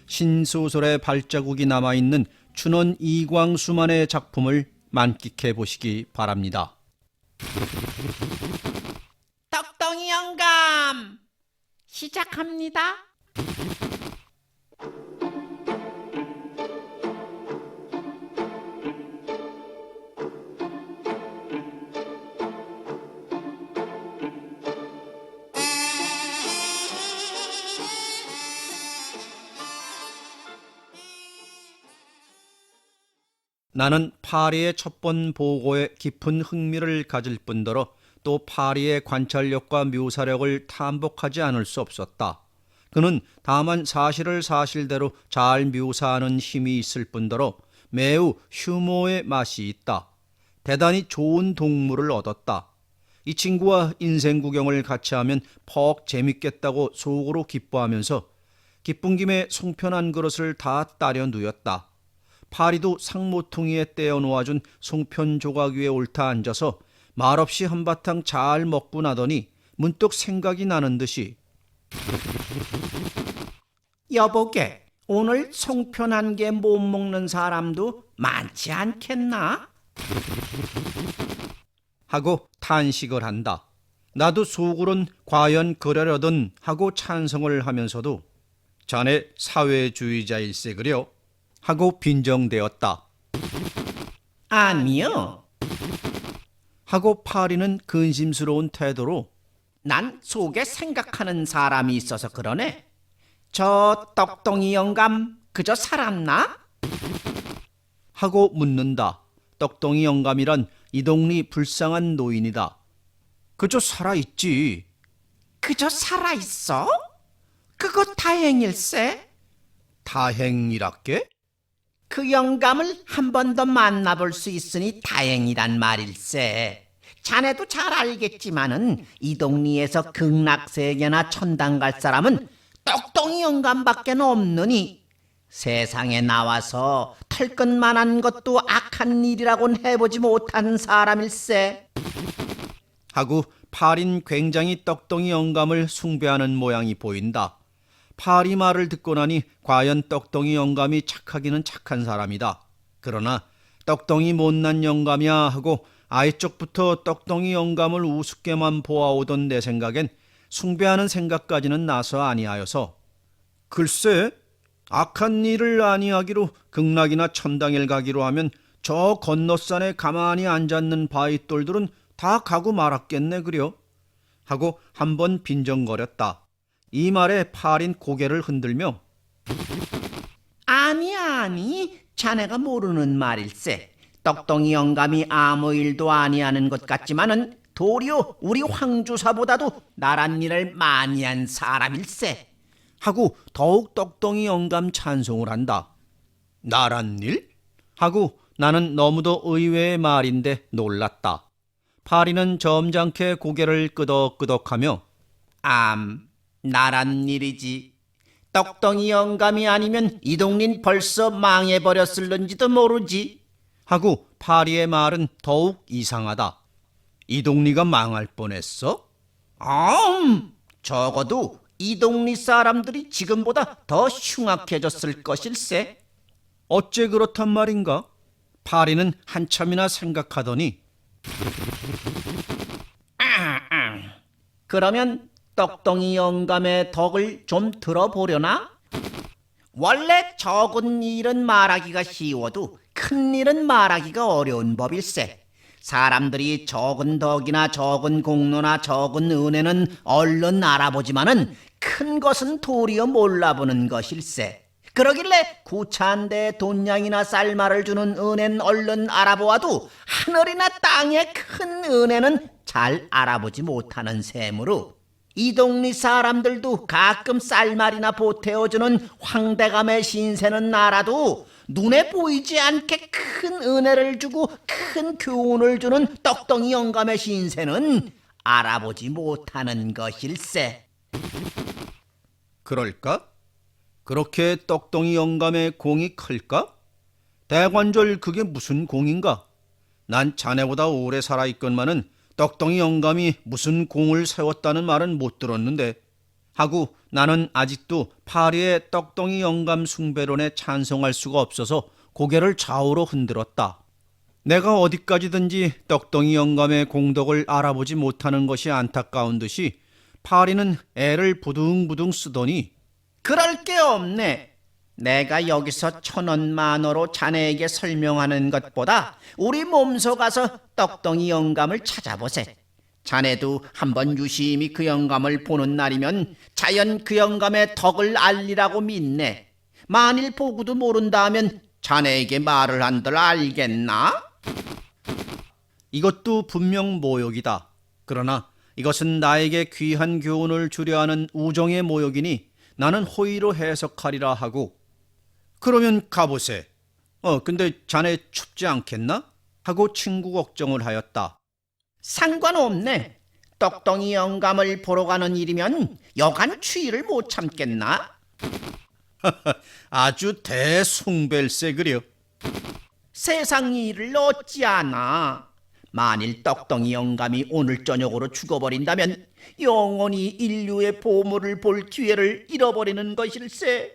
신소설의 발자국이 남아있는 춘원 이광수만의 작품을 만끽해 보시기 바랍니다. 떡덩이 영감 시작합니다. 나는 파리의 첫 번 보고에 깊은 흥미를 가질 뿐더러 또 파리의 관찰력과 묘사력을 탐복하지 않을 수 없었다. 그는 다만 사실을 사실대로 잘 묘사하는 힘이 있을 뿐더러 매우 휴머의 맛이 있다. 대단히 좋은 동물을 얻었다. 이 친구와 인생 구경을 같이 하면 퍽 재밌겠다고 속으로 기뻐하면서 기쁜 김에 송편 한 그릇을 다 따려 누였다. 파리도 상모퉁이에 떼어 놓아준 송편 조각 위에 옳다 앉아서 말없이 한바탕 잘 먹고 나더니 문득 생각이 나는 듯이 여보게, 오늘 송편 한 개 못 먹는 사람도 많지 않겠나? 하고 탄식을 한다. 나도 속으론 과연 그러려던 하고 찬성을 하면서도 자네 사회주의자일세 그려? 하고 빈정대었다. 아니요. 하고 파리는 근심스러운 태도로 난 속에 생각하는 사람이 있어서 그러네. 저 떡덩이 영감 그저 살았나? 하고 묻는다. 떡덩이 영감이란 이동리 불쌍한 노인이다. 그저 살아있지. 그저 살아있어? 그거 다행일세. 다행이랄게? 그 영감을 한 번 더 만나볼 수 있으니 다행이란 말일세. 자네도 잘 알겠지만은 이 동리에서 극락세계나 천당 갈 사람은 떡덩이 영감밖에 없느니 세상에 나와서 털끝만한 것도 악한 일이라곤 해보지 못한 사람일세. 하고 파린 굉장히 떡덩이 영감을 숭배하는 모양이 보인다. 파리 말을 듣고 나니 과연 떡덩이 영감이 착하기는 착한 사람이다. 그러나 떡덩이 못난 영감이야 하고 아이쪽부터 떡덩이 영감을 우습게만 보아오던 내 생각엔 숭배하는 생각까지는 나서 아니하여서 글쎄 악한 일을 아니하기로 극락이나 천당에 가기로 하면 저 건너산에 가만히 앉았는 바윗돌들은 다 가고 말았겠네 그려? 하고 한번 빈정거렸다. 이 말에 파린 고개를 흔들며 아니, 자네가 모르는 말일세. 떡덩이 영감이 아무 일도 아니하는 것 같지만은 도리어 우리 황주사보다도 나란 일을 많이 한 사람일세. 하고 더욱 떡덩이 영감 찬송을 한다. 나란 일? 하고 나는 너무도 의외의 말인데 놀랐다. 파리는 점잖게 고개를 끄덕끄덕하며 나란 일이지. 떡덩이 영감이 아니면 이 동린 벌써 망해버렸을는지도 모르지. 하고 파리의 말은 더욱 이상하다. 이동리가 망할 뻔했어? 적어도 이 동리 사람들이 지금보다 더 흉악해졌을 것일세. 어째 그렇단 말인가? 파리는 한참이나 생각하더니 그러면 떡덩이 영감의 덕을 좀 들어보려나? 원래 적은 일은 말하기가 쉬워도 큰 일은 말하기가 어려운 법일세. 사람들이 적은 덕이나 적은 공로나 적은 은혜는 얼른 알아보지만은 큰 것은 도리어 몰라보는 것일세. 그러길래 구차한데 돈냥이나 쌀말을 주는 은혜는 얼른 알아보아도 하늘이나 땅의 큰 은혜는 잘 알아보지 못하는 셈으로 이 동리 사람들도 가끔 쌀말이나 보태어주는 황대감의 신세는 알아도 눈에 보이지 않게 큰 은혜를 주고 큰 교훈을 주는 떡덩이 영감의 신세는 알아보지 못하는 것일세. 그럴까? 그렇게 떡덩이 영감의 공이 클까? 대관절 그게 무슨 공인가? 난 자네보다 오래 살아있건만은 떡덩이 영감이 무슨 공을 세웠다는 말은 못 들었는데 하고 나는 아직도 파리의 떡덩이 영감 숭배론에 찬성할 수가 없어서 고개를 좌우로 흔들었다. 내가 어디까지든지 떡덩이 영감의 공덕을 알아보지 못하는 것이 안타까운 듯이 파리는 애를 부둥부둥 쓰더니 그럴 게 없네. 내가 여기서 1,000원 만원으로 자네에게 설명하는 것보다 우리 몸소 가서 떡덩이 영감을 찾아보세. 자네도 한번 유심히 그 영감을 보는 날이면 자연 그 영감의 덕을 알리라고 믿네. 만일 보고도 모른다 하면 자네에게 말을 한들 알겠나? 이것도 분명 모욕이다. 그러나 이것은 나에게 귀한 교훈을 주려 하는 우정의 모욕이니 나는 호의로 해석하리라 하고 그러면 가보세. 근데 자네 춥지 않겠나? 하고 친구 걱정을 하였다. 상관없네. 떡덩이 영감을 보러 가는 일이면 여간 추위를 못 참겠나? 아주 대숭벨세 그려. 세상 일을 어찌 아나. 만일 떡덩이 영감이 오늘 저녁으로 죽어버린다면 영원히 인류의 보물을 볼 기회를 잃어버리는 것일세.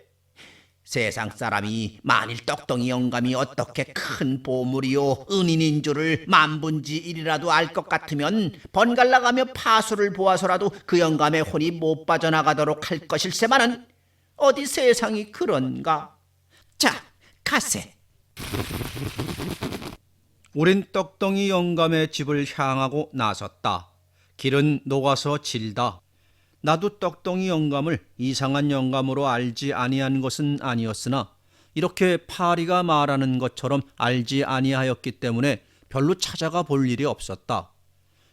세상 사람이 만일 떡덩이 영감이 어떻게 큰 보물이요 은인인 줄을 만분지 일이라도 알 것 같으면 번갈아가며 파수를 보아서라도 그 영감의 혼이 못 빠져나가도록 할 것일세만은 어디 세상이 그런가? 자, 가세. 우린 떡덩이 영감의 집을 향하고 나섰다. 길은 녹아서 질다. 나도 떡덩이 영감을 이상한 영감으로 알지 아니한 것은 아니었으나 이렇게 파리가 말하는 것처럼 알지 아니하였기 때문에 별로 찾아가 볼 일이 없었다.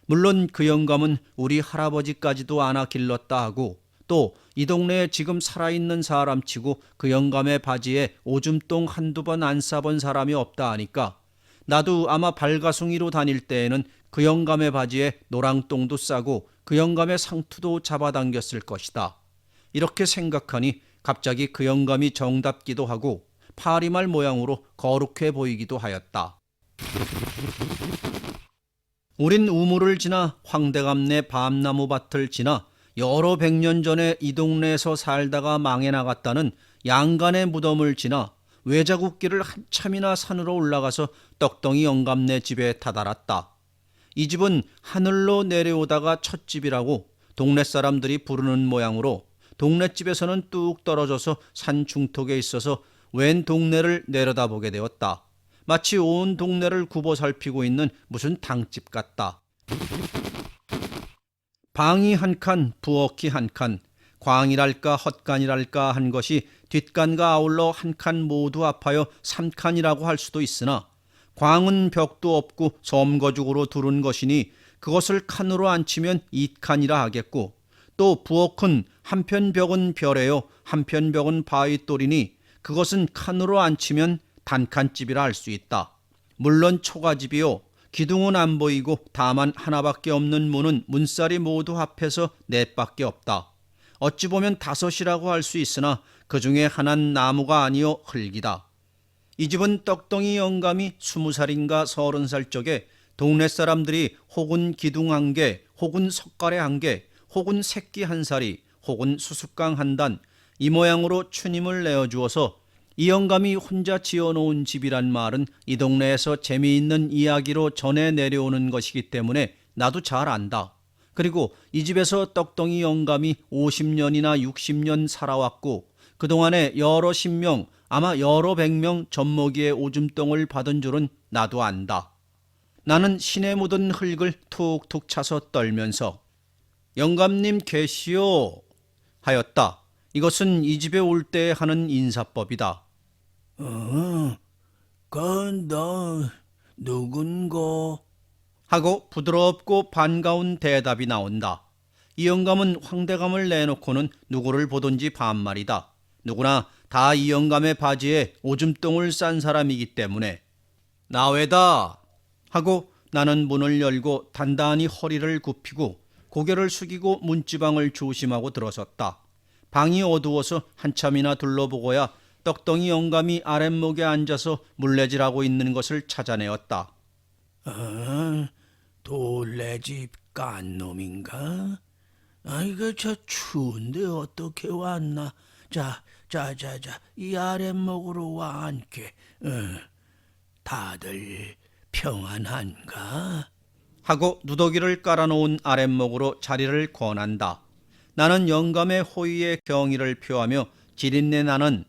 물론 그 영감은 우리 할아버지까지도 안아 길렀다 하고 또 이 동네에 지금 살아있는 사람치고 그 영감의 바지에 오줌똥 한두 번 안 싸본 사람이 없다 하니까 나도 아마 발가숭이로 다닐 때에는 그 영감의 바지에 노랑똥도 싸고 그 영감의 상투도 잡아당겼을 것이다. 이렇게 생각하니 갑자기 그 영감이 정답기도 하고 파리말 모양으로 거룩해 보이기도 하였다. 우린 우물을 지나 황대감내 밤나무 밭을 지나 여러 백년 전에 이 동네에서 살다가 망해 나갔다는 양간의 무덤을 지나 외자국길을 한참이나 산으로 올라가서 떡덩이 영감네 집에 다다랐다. 이 집은 하늘로 내려오다가 첫 집이라고 동네 사람들이 부르는 모양으로 동네 집에서는 뚝 떨어져서 산 중턱에 있어서 웬 동네를 내려다보게 되었다. 마치 온 동네를 굽어 살피고 있는 무슨 당집 같다. 방이 한 칸, 부엌이 한 칸, 광이랄까 헛간이랄까 한 것이 뒷간과 아울러 한 칸 모두 합하여 3칸이라고 할 수도 있으나 광은 벽도 없고 섬거죽으로 두른 것이니 그것을 칸으로 안 치면 2칸이라 하겠고 또 부엌은 한편 벽은 벼래요 한편 벽은 바위돌이니 그것은 칸으로 안 치면 단칸집이라 할 수 있다. 물론 초가집이요. 기둥은 안 보이고 다만 하나밖에 없는 문은 문살이 모두 합해서 넷밖에 없다. 어찌 보면 5이라고 할 수 있으나 그 중에 하나는 나무가 아니요 흙이다. 이 집은 떡덩이 영감이 20살인가 30살 적에 동네 사람들이 혹은 기둥 1개, 혹은 석가래 1개, 혹은 새끼 1살이, 혹은 수수깡 1단 이 모양으로 추님을 내어주어서 이 영감이 혼자 지어놓은 집이란 말은 이 동네에서 재미있는 이야기로 전해 내려오는 것이기 때문에 나도 잘 안다. 그리고 이 집에서 떡덩이 영감이 50년이나 60년 살아왔고 그동안에 여러 10명 아마 여러 100명 젖먹이의 오줌똥을 받은 줄은 나도 안다. 나는 신에 묻은 흙을 툭툭 차서 떨면서 영감님 계시오 하였다. 이것은 이 집에 올 때 하는 인사법이다. 너 누군고? 하고 부드럽고 반가운 대답이 나온다. 이 영감은 황대감을 내놓고는 누구를 보든지 반말이다. 누구나 다 이 영감의 바지에 오줌똥을 싼 사람이기 때문에 나외다 하고 나는 문을 열고 단단히 허리를 굽히고 고개를 숙이고 문지방을 조심하고 들어섰다. 방이 어두워서 한참이나 둘러보고야 떡덩이 영감이 아랫목에 앉아서 물레질하고 있는 것을 찾아내었다. 돌레집 깐 놈인가? 이거 저 추운데 어떻게 왔나? 자, 이 아랫목으로 와 앉게. 다들 평안한가? 하고 누더기를 깔아놓은 아랫목으로 자리를 권한다. 나는 영감의 호의에 경의를 표하며 지린내 나는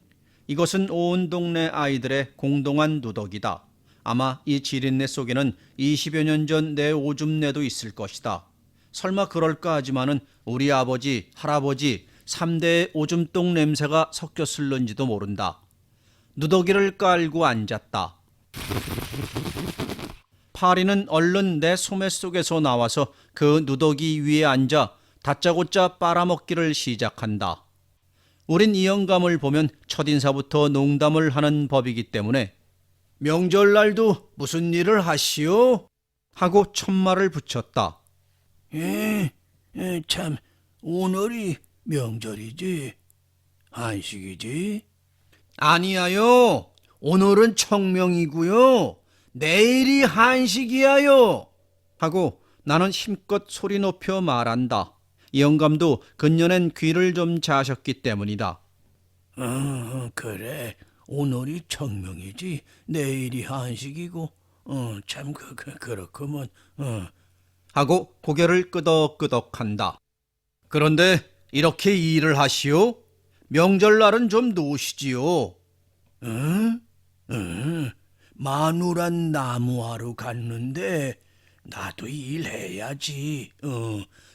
이것은 온 동네 아이들의 공동한 누더기다. 아마 이 지린내 속에는 20여 년 전 내 오줌내도 있을 것이다. 설마 그럴까 하지만은 우리 아버지, 할아버지 3대의 오줌똥 냄새가 섞였을런지도 모른다. 누더기를 깔고 앉았다. 파리는 얼른 내 소매 속에서 나와서 그 누더기 위에 앉아 다짜고짜 빨아먹기를 시작한다. 우린 이 영감을 보면 첫인사부터 농담을 하는 법이기 때문에 명절날도 무슨 일을 하시오? 하고 첫말을 붙였다. 참, 오늘이 명절이지? 한식이지? 아니야요. 오늘은 청명이고요. 내일이 한식이야요. 하고 나는 힘껏 소리 높여 말한다. 이 영감도 근년엔 귀를 좀 자셨기 때문이다. 그래. 오늘이 청명이지. 내일이 한식이고. 참, 그렇구먼. 하고 고개를 끄덕끄덕한다. 그런데 이렇게 일을 하시오? 명절날은 좀 노시지요. 마누란 나무하러 갔는데 나도 일해야지.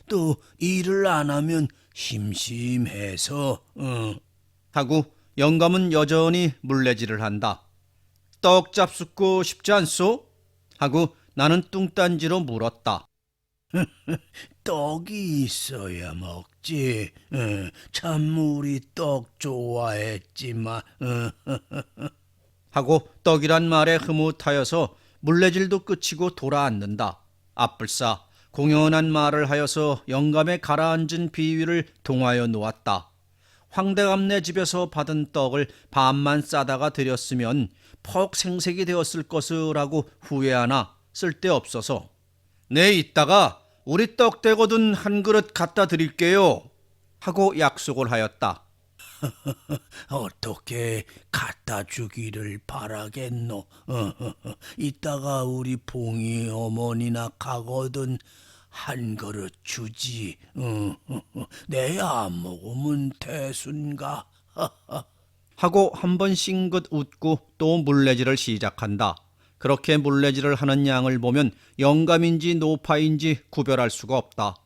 또 일을 안 하면 심심해서. 하고 영감은 여전히 물레질을 한다. 떡 잡숫고 싶지 않소? 하고 나는 뚱딴지로 물었다. 떡이 있어야 먹지. 참 우리 떡 좋아했지만. 하고 떡이란 말에 흐뭇하여서 물레질도 끝이고 돌아앉는다. 앞불싸 공연한 말을 하여서 영감의 가라앉은 비위를 동하여 놓았다. 황대감네 집에서 받은 떡을 반만 싸다가 드렸으면 퍽 생색이 되었을 것이라고 후회하나 쓸데없어서 네 이따가 우리 떡 대거든 한 그릇 갖다 드릴게요 하고 약속을 하였다. 어떻게 갖다 주기를 바라겠노? 이따가 우리 봉이 어머니나 가거든 한 그릇 주지. 내 안 먹으면 대순가. 하고 한 번 싱긋 웃고 또 물레질을 시작한다. 그렇게 물레질을 하는 양을 보면 영감인지 노파인지 구별할 수가 없다.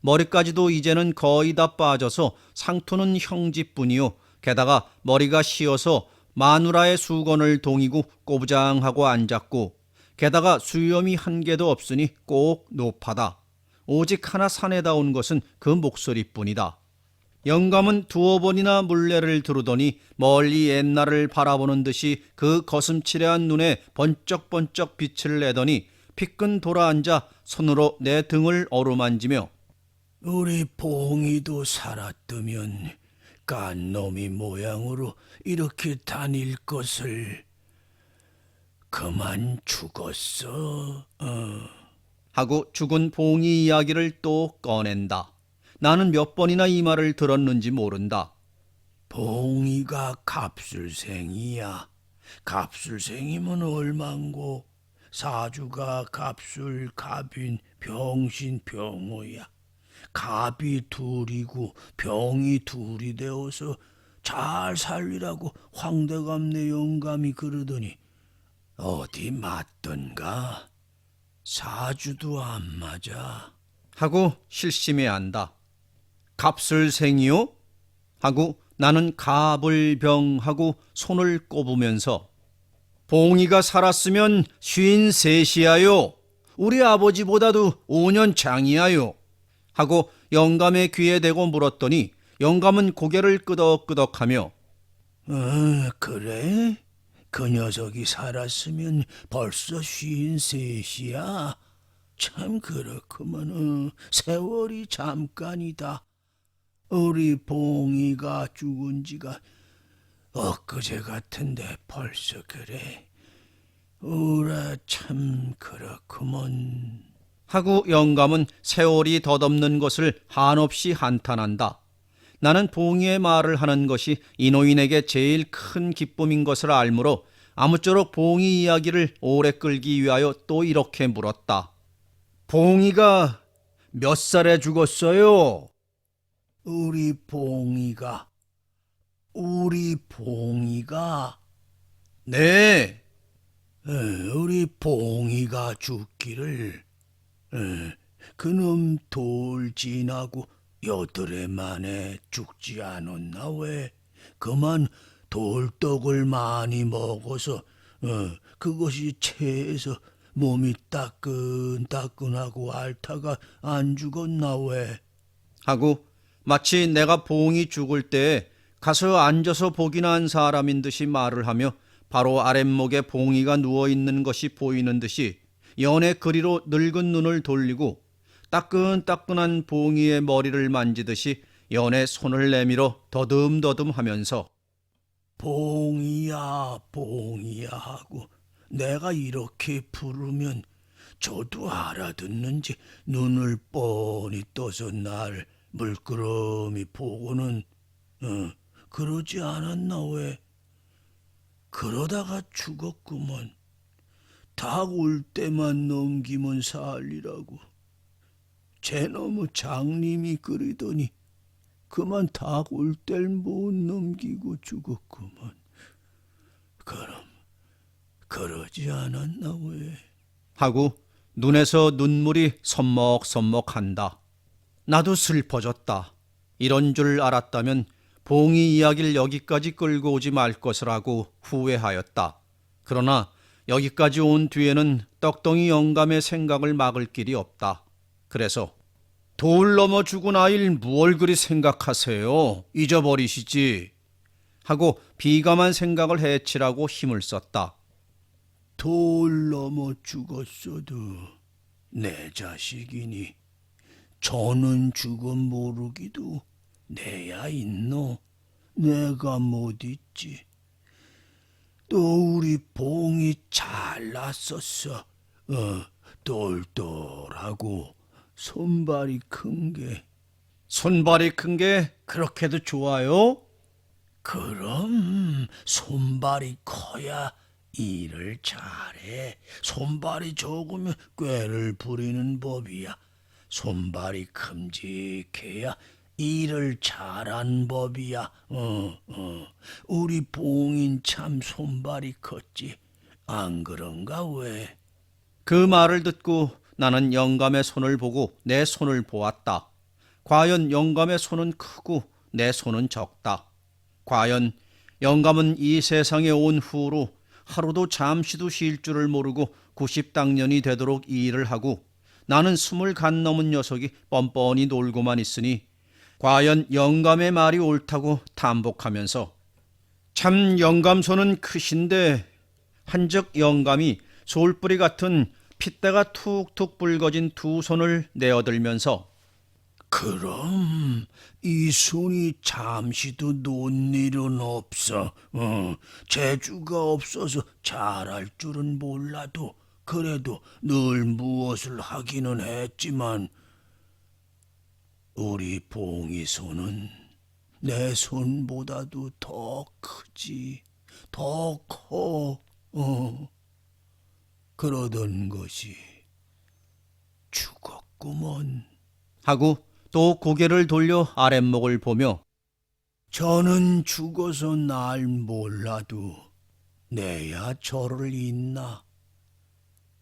머리까지도 이제는 거의 다 빠져서 상투는 형지뿐이요. 게다가 머리가 휘어서 마누라의 수건을 동이고 꼬부장하고 앉았고 게다가 수염이 한 개도 없으니 꼭 노파다. 오직 하나 사내다운 것은 그 목소리뿐이다. 영감은 두어 번이나 물레를 두르더니 멀리 옛날을 바라보는 듯이 그 거슴치레한 눈에 번쩍번쩍 빛을 내더니 피끈 돌아앉아 손으로 내 등을 어루만지며 우리 봉이도 살았더면 깐 놈이 모양으로 이렇게 다닐 것을. 그만 죽었어. 하고 죽은 봉이 이야기를 또 꺼낸다. 나는 몇 번이나 이 말을 들었는지 모른다. 봉이가 갑술생이야. 갑술생이면 얼만고. 사주가 갑술, 갑인, 병신, 병호야. 갑이 둘이고 병이 둘이 되어서 잘 살리라고 황대감네 영감이 그러더니 어디 맞던가? 사주도 안 맞아. 하고 실심해한다. 갑술생이요? 하고 나는 갑을병하고 손을 꼽으면서 봉이가 살았으면 53이야요. 우리 아버지보다도 5년 장이야요. 하고 영감의 귀에 대고 물었더니 영감은 고개를 끄덕끄덕하며 그래? 그 녀석이 살았으면 벌써 53이야. 참 그렇구먼. 세월이 잠깐이다. 우리 봉이가 죽은 지가 엊그제 같은데 벌써 그래. 우라 참 그렇구먼. 하고 영감은 세월이 덧없는 것을 한없이 한탄한다. 나는 봉이의 말을 하는 것이 이 노인에게 제일 큰 기쁨인 것을 알므로 아무쪼록 봉이 이야기를 오래 끌기 위하여 또 이렇게 물었다. 봉이가 몇 살에 죽었어요? 우리 봉이가 네. 우리 봉이가 죽기를 그놈 돌 지나고 8해 만에 죽지 않았나 왜? 그만 돌떡을 많이 먹어서 그것이 체해서 몸이 따끈따끈하고 앓다가 안 죽었나 왜? 하고 마치 내가 봉이 죽을 때 가서 앉아서 보기나 한 사람인 듯이 말을 하며 바로 아랫목에 봉이가 누워있는 것이 보이는 듯이 연의 그리로 늙은 눈을 돌리고 따끈따끈한 봉이의 머리를 만지듯이 연의 손을 내밀어 더듬더듬 하면서 봉이야 하고 내가 이렇게 부르면 저도 알아듣는지 눈을 뻔히 떠서 날 물끄러미 보고는 그러지 않았나 왜? 그러다가 죽었구먼. 닭 올 때만 넘기면 살리라고. 쟤너무 장님이 그리더니 그만 닭 올 때를 못 넘기고 죽었구먼. 그럼 그러지 않았나 왜? 하고 눈에서 눈물이 선먹선먹한다. 나도 슬퍼졌다. 이런 줄 알았다면 봉이 이야기를 여기까지 끌고 오지 말 것을 하고 후회하였다. 그러나 여기까지 온 뒤에는 떡덩이 영감의 생각을 막을 길이 없다. 그래서 돌 넘어 죽은 아이를 무얼 그리 생각하세요? 잊어버리시지. 하고 비감한 생각을 해치라고 힘을 썼다. 돌 넘어 죽었어도 내 자식이니 저는 죽음 모르기도 내야 있노. 내가 못 잊지. 또 우리 봉이 잘났었어. 똘똘하고 손발이 큰 게. 손발이 큰 게 그렇게도 좋아요? 그럼 손발이 커야 일을 잘해. 손발이 적으면 꾀를 부리는 법이야. 손발이 큼직해야 일을 잘한 법이야. 우리 봉인 참 손발이 컸지. 안 그런가 왜? 그 말을 듣고 나는 영감의 손을 보고 내 손을 보았다. 과연 영감의 손은 크고 내 손은 적다. 과연 영감은 이 세상에 온 후로 하루도 잠시도 쉴 줄을 모르고 90당년이 되도록 일을 하고 나는 20 간 넘은 녀석이 뻔뻔히 놀고만 있으니 과연 영감의 말이 옳다고 탐복하면서 참 영감 손은 크신데 한즉 영감이 솔뿌리 같은 핏대가 툭툭 붉어진 두 손을 내어들면서 그럼 이 손이 잠시도 논 일은 없어. 재주가 없어서 잘할 줄은 몰라도 그래도 늘 무엇을 하기는 했지만 우리 봉이 손은 내 손보다도 더 크지. 더 커. 그러던 것이 죽었구먼. 하고 또 고개를 돌려 아랫목을 보며 저는 죽어서 날 몰라도 내야 저를 잊나?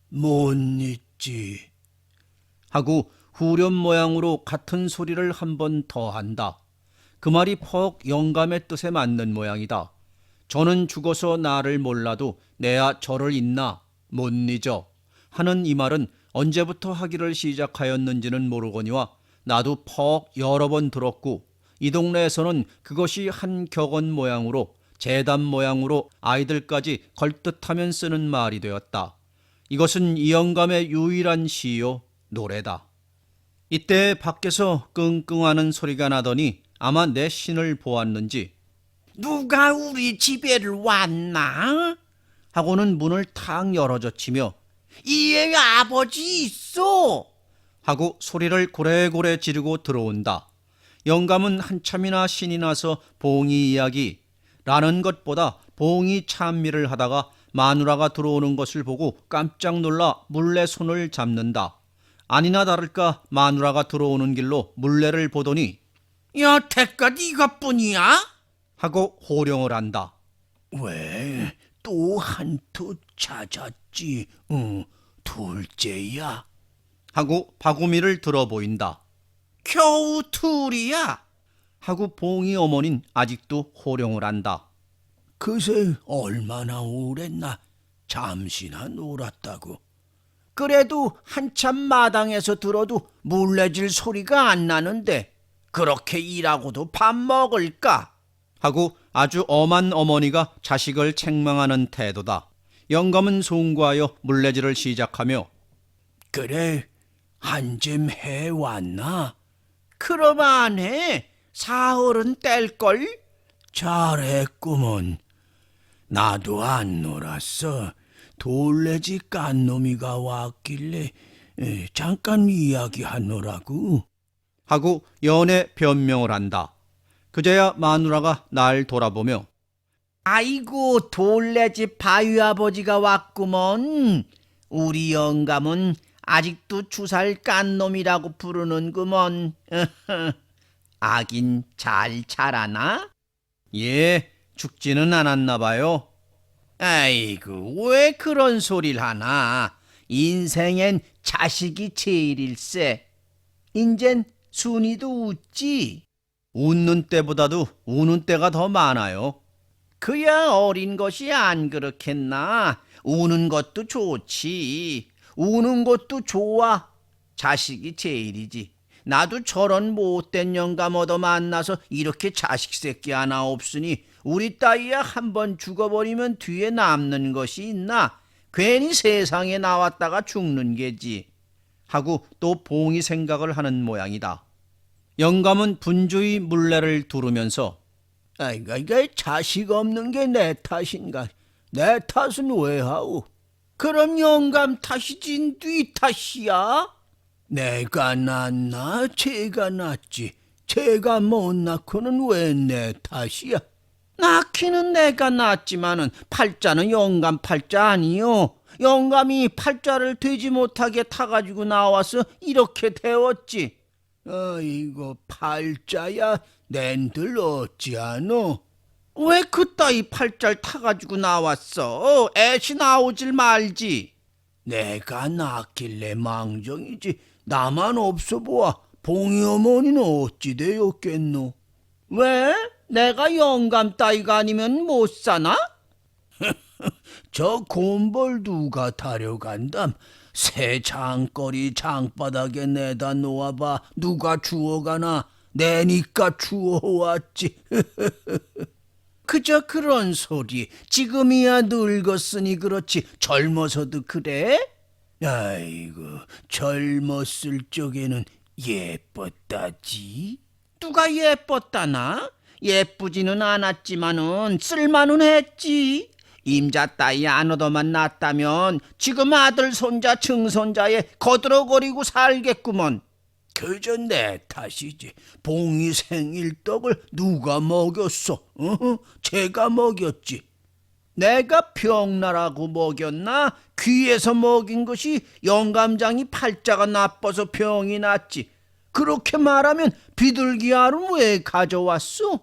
못 잊지. 하고 후렴 모양으로 같은 소리를 한 번 더 한다. 그 말이 퍽 영감의 뜻에 맞는 모양이다. 저는 죽어서 나를 몰라도 내야 저를 잊나 못 잊어 하는 이 말은 언제부터 하기를 시작하였는지는 모르거니와 나도 퍽 여러 번 들었고 이 동네에서는 그것이 한 격언 모양으로 재단 모양으로 아이들까지 걸뜻하면 쓰는 말이 되었다. 이것은 이 영감의 유일한 시요 노래다. 이때 밖에서 끙끙하는 소리가 나더니 아마 내 신을 보았는지 누가 우리 집에를 왔나? 하고는 문을 탁 열어젖히며 이에 아버지 있어. 하고 소리를 고래고래 지르고 들어온다. 영감은 한참이나 신이 나서 봉이 이야기 라는 것보다 봉이 찬미를 하다가 마누라가 들어오는 것을 보고 깜짝 놀라 물레 손을 잡는다. 아니나 다를까 마누라가 들어오는 길로 물레를 보더니 여태껏 이것뿐이야? 하고 호령을 한다. 왜 또 한 투 찾았지? 둘째야. 하고 바구미를 들어 보인다. 겨우 둘이야? 하고 봉이 어머닌 아직도 호령을 한다. 그새 얼마나 오랬나? 잠시나 놀았다고. 그래도 한참 마당에서 들어도 물레질 소리가 안 나는데 그렇게 일하고도 밥 먹을까? 하고 아주 엄한 어머니가 자식을 책망하는 태도다. 영감은 송구하여 물레질을 시작하며 그래, 한쯤 해왔나? 그럼 안 해. 사흘은 뗄걸? 잘했구먼. 나도 안 놀았어. 돌레지 깐 놈이가 왔길래 잠깐 이야기하노라고. 하고 연애 변명을 한다. 그제야 마누라가 날 돌아보며 아이고 돌레집 바위아버지가 왔구먼. 우리 영감은 아직도 주살 깐 놈이라고 부르는구먼. 아긴 잘 자라나? 예, 죽지는 않았나 봐요. 아이고 왜 그런 소리를 하나. 인생엔 자식이 제일일세. 인젠 순이도 웃지. 웃는 때보다도 우는 때가 더 많아요. 그야 어린 것이 안 그렇겠나. 우는 것도 좋지. 우는 것도 좋아. 자식이 제일이지. 나도 저런 못된 영감 얻어 만나서 이렇게 자식 새끼 하나 없으니 우리 딸이야 한번 죽어버리면 뒤에 남는 것이 있나. 괜히 세상에 나왔다가 죽는 게지. 하고 또 봉이 생각을 하는 모양이다. 영감은 분주히 물레를 두르면서 아이가 이게 자식 없는 게 내 탓인가? 내 탓은 왜 하오? 그럼 영감 탓이지 네 탓이야? 내가 낳나? 제가 낳지. 제가 못 낳고는 왜 내 탓이야? 낳기는 내가 낳았지만은 팔자는 영감 팔자 아니요. 영감이 팔자를 되지 못하게 타가지고 나와서 이렇게 되었지. 아이고 팔자야 낸들 어찌하노? 왜 그따위 팔자를 타가지고 나왔어? 애시 나오질 말지. 내가 낳길래 망정이지. 나만 없어 보아 봉이 어머니는 어찌 되었겠노? 왜? 내가 영감 따위가 아니면 못 사나? 저 곰벌 누가 타려간담? 새 장거리 장바닥에 내다 놓아봐. 누가 주워가나? 내니까 주워왔지. 그저 그런 소리. 지금이야 늙었으니 그렇지 젊어서도 그래? 아이고 젊었을 적에는 예뻤다지. 누가 예뻤다나? 예쁘지는 않았지만은 쓸만은 했지. 임자 따위 안 얻어만 낳았다면 지금 아들 손자 증손자에 거들어거리고 살겠구먼. 그저 내 탓이지. 봉이 생일떡을 누가 먹였어? 제가 먹였지. 내가 병나라고 먹였나? 귀에서 먹인 것이 영감장이 팔자가 나빠서 병이 났지. 그렇게 말하면 비둘기알은 왜 가져왔어?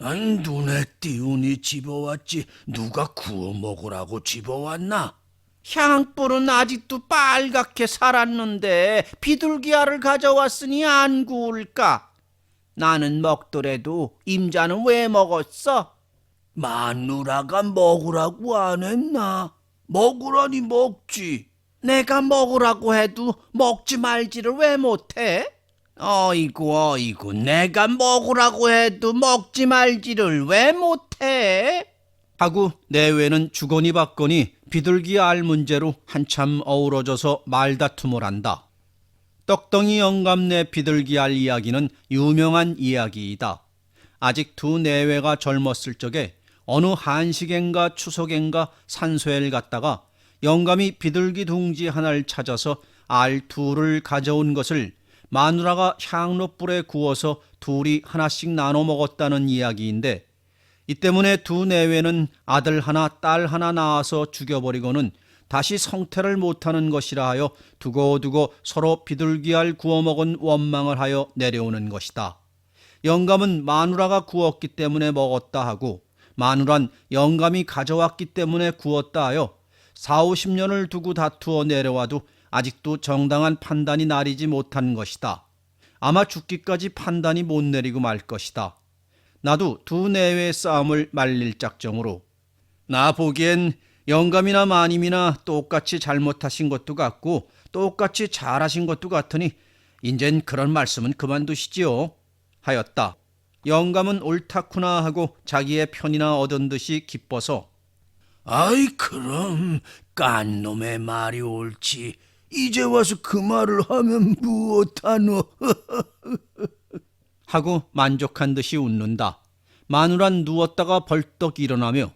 아니 눈에 띄우니 집어왔지. 누가 구워 먹으라고 집어왔나? 향불은 아직도 빨갛게 살았는데 비둘기알을 가져왔으니 안 구울까? 나는 먹더라도 임자는 왜 먹었어? 마누라가 먹으라고 안 했나? 먹으라니 먹지. 내가 먹으라고 해도 먹지 말지를 왜 못해? 어이구 내가 먹으라고 해도 먹지 말지를 왜 못해? 하고 내외는 주거니 받거니 비둘기 알 문제로 한참 어우러져서 말다툼을 한다. 떡덩이 영감네 비둘기 알 이야기는 유명한 이야기이다. 아직 두 내외가 젊었을 적에 어느 한식엔가 추석엔가 산소를 갔다가 영감이 비둘기 둥지 하나를 찾아서 알 둘을 가져온 것을 마누라가 향로불에 구워서 둘이 하나씩 나눠 먹었다는 이야기인데, 이 때문에 두 내외는 아들 하나 딸 하나 낳아서 죽여버리고는 다시 성태를 못하는 것이라 하여 두고두고 서로 비둘기알 구워먹은 원망을 하여 내려오는 것이다. 영감은 마누라가 구웠기 때문에 먹었다 하고, 마누란 영감이 가져왔기 때문에 구웠다 하여 40~50년을 두고 다투어 내려와도 아직도 정당한 판단이 나리지 못한 것이다. 아마 죽기까지 판단이 못 내리고 말 것이다. 나도 두 내외의 싸움을 말릴 작정으로, 나 보기엔 영감이나 마님이나 똑같이 잘못하신 것도 같고 똑같이 잘하신 것도 같으니 인젠 그런 말씀은 그만두시지요 하였다. 영감은 옳다구나 하고 자기의 편이나 얻은 듯이 기뻐서, 아이 그럼 깐 놈의 말이 옳지. 이제 와서 그 말을 하면 무엇하노? 하고 만족한 듯이 웃는다. 마누란 누웠다가 벌떡 일어나며,